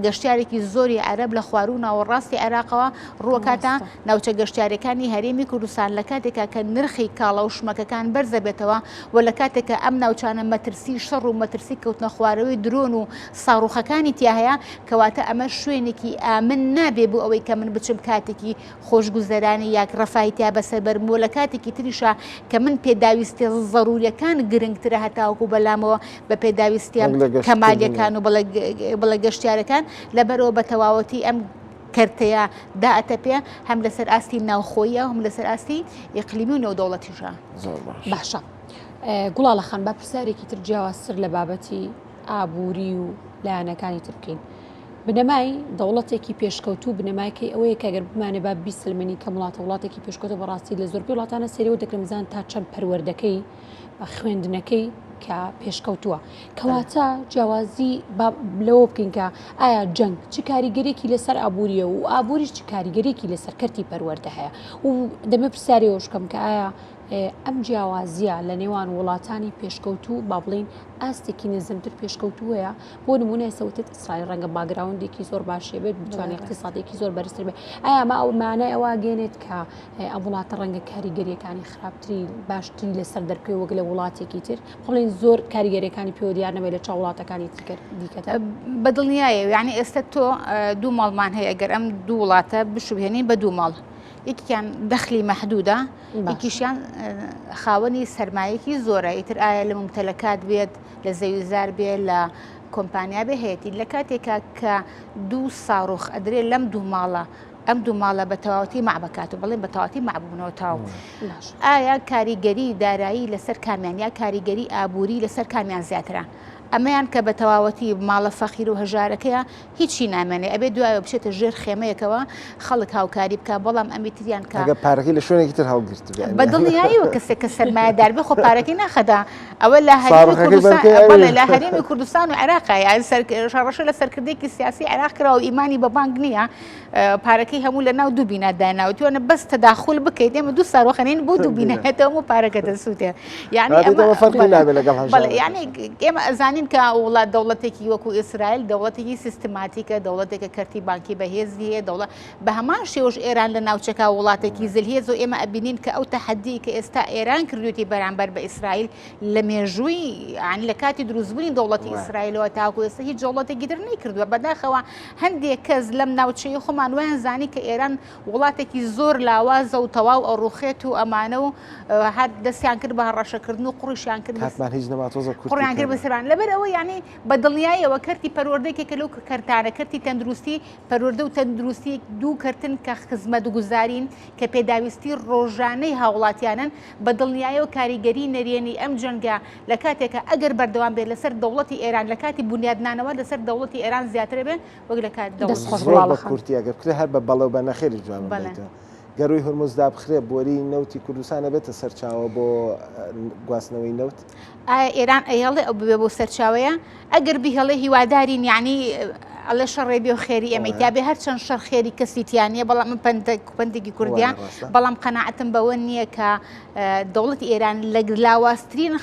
گەشتارێکی زۆری عەرەب لە خواروونەوە ڕاستی عێراقەوە ڕووەکاتە ناوچە گەشتارەکانی هەرێمی کوردستان لە کاتێکا کە نرخی کاڵە و شمەکەکان بەرزە بێتەوە و لە کاتێکە ئەم ناوچانە مەترسی شەڕ و مەترسی کەوتنە خوارەوەی درۆن و ساڕوخەکانی تیا هەیە کەواتە ئەمە شوێنێکی ئامن نابێ بۆ ئەوەی کە من بچم کاتێکی خۆشگوزەرانی یاک ڕەفاهیتیا بەسەر بەرمۆ لە کاتێکی تریشە کە من پێداویستی ضەروریەکان گرنگترە هەتاوەکو بەلامەوە بە پێداویستیان کەمالیەکان و بڵە گەشتیارەکان لەبەرەوە بە تەواوەتی ئەم کەرتەیە داەتە پێ هەم لەسەر ئاستی ناوخۆیە هەم لەسەر ئاستی ئیقلیمی و نێودەوڵەتیشە باشە گوڵاڵەخان با پرسیارێکی تر جیاوازتر لە بابەتی ئابووری و لایەنەکانی تر بکەین بنەمای دەوڵەتێکی پێشکەوتوو بنەمایکەی ئەوەیە کە ئەگەر بمانێ با 20 سلمێنی کە وڵاتێکی پێشکەوتە بەڕاستی لە زۆربەی وڵاتانە سەریەوە دەکرێت بزان تا چەند پەروەردەکەی خوێندنەکەی کە پێشکەوتووە کەواتە جیاوازی لەوە بکەین کە ئایا جەنگ چ کاریگەرێکی لەسەر ئابوووریە و ئابووریش چ کاریگەرێکی لەسەر کەرتی پەروەردە هەیە و دەمە پرسیارەوە شکەم کە ئایا ئەم جیاوازیە لە نێوان وڵاتانی پێشکەوتوو با بڵین ئاستێکی نزمتر پێشکەوتووەیە بۆ نمونە سەوتت ئیسرائیل ڕەنگە باگراوندێکی زۆر باشێ بێت بتوانێت اقتصادێکی زۆر بەرزتر بێت ئایا ئەمە ئەو مانای ئەوە گەێنێت کە ئەم وڵاتە ڕەنگە کاریگەریەکانی خراپتری باشتری لەسەر دەرکەوێ وەک لە وڵاتێکی تر بڵین زۆر کاریگەریەکانی پێوە دیار نەبێت لە چاو وڵاتەکانی دیکەتە بەدڵنیایە یعنی ئێستا تۆ دوو ماڵمان هەیە ئەگەر ئەم دوو وڵاتە بشوهێنین بە دوو ماڵ یەکیان دەخلی مەحدودە یەکیشیان خاوەنی سەرمایەکی زۆرە ئیتر ئایا لە ممتەلەکات بێت لە زەویزار بێت لە کۆمپانیا بهێتی لە کاتێکا کە دوو ساڕۆخ ئەدرێت لەم دوو ماڵە ئەم دوو ماڵە بە تەواوەتی مەعبکات و بڵێن بە تەواوەتی مەعبوونەوە تاو ئایا کاریگەری دارایی لەسەر کامیان یا کاریگەری ئابووری لەسەر کامیان زیاترە ئەمەیان کە بە تەواوەتی ماڵە فەخیر و هەژارەکەیە هیچی نامێنێ ئەبێ دوایە بچێتە ژێر خێمەیەکەوە خەڵک هاوکاری بکە بەڵام ئەمیتریان کە پارەکەی لە شوێنێکی تر هەڵگرت بەدڵنیاییوە کەسێک کە سەرمایەدار بێ خۆ پارەکەی ناخەدا ئەوە لە هەرێمی کوردستان و عێراقا ڕەشە لە سەرکردێکی سیاسی عێراق کراوە و ئیمانی بە بانک نییە پارەکەی هەموو لە ناو دوو بیناداناوتیوانە بەس تەداخل بکەیت ئێمە دوو ساڕۆخەنین بۆ دوو بینەهێتەوە و پارەکە دەسووتێ یعنی ئێمە ئەزانین کە وڵات دەوڵەتێکی وەکو ئیسرائیل دەوڵەتێکی سیستماتیکە دەوڵەتێکە کەرتی بانکی بەهێزی هەیە بە هەمان شێوەش ئێران لە ناوچەکە وڵاتێکی زلهێز و ئێمە ئەبینین کە ئەو تەحەدی کە ئێستا ئێران کردوێتی بەرامبەر بە ئیسرائیل لە مێژووی عن لە کاتی دروستبوونی دەوڵەتی ئیسرائیلەوە تاکو ئێستا هیچ دەوڵەتێکی تر نەیکردووە بەداخەوە هەندێک کەس لەم ناوچەی خۆمان وایان زانی کە ئێران وڵاتێکی زۆر لاوازە و تەواو ئەڕوخێت و ئەمانە و هەر دەستیان کرد بە هەڕەشەکردن و قوڕیشیان کرد قوڕیان کرد بەسەران لەبەر ئەوە یعنی بەدڵنیایەوە کەرتی پەروەردەیەکێکە لەو کەرتانە کەرتی تەندروستی پەروەردە و تەندروستی دوو کەرتن کە خزمەت گوزارین کە پێداویستی ڕۆژانەی هاوڵاتیانن بەدڵنیایەوە کاریگەری نەرێنی ئەم جەنگە لە کاتێکە ئەگەر بەردەوام بێت لەسەر دەوڵەتی ئێران لە کاتی بنیادنانەوە لەسەر دەوڵەتی ئێران زیاتر بێت وەک لە کات کورتی ئەگەر بکرێت هەر بە بەڵەو بە نەخێری جوان گەڕووی هورمزدا بخرێ بۆری نەوتی کوردستانە بێتە سەرچاوە بۆ گواستنەوەی نەوت ئێران ئەهێڵێ ئەو ببێ بۆ سەرچاوەیە ئەگەر بهێڵێ هیوادارین یعنی ئەڵێ شەڕێ بێ و خێری ئەمەی تا بێ هەرچەند شەڕ خێری کەسیتیانە بەڵام من پندێکی کوردیان بەڵام قەناعەتم بەوە نییە کە دەوڵەتی ئێران لە لاوااسترین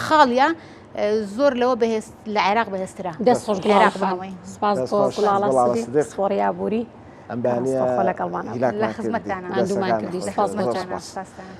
خاڵە زۆر لەوە بەهێست لە عێراق بەهێسترا دەستخۆش سپاس بۆ گوڵاڵە سپۆڕیا بووری ئەم بەیانە لە خزمەتتانە ئەندومان کردی سپاس.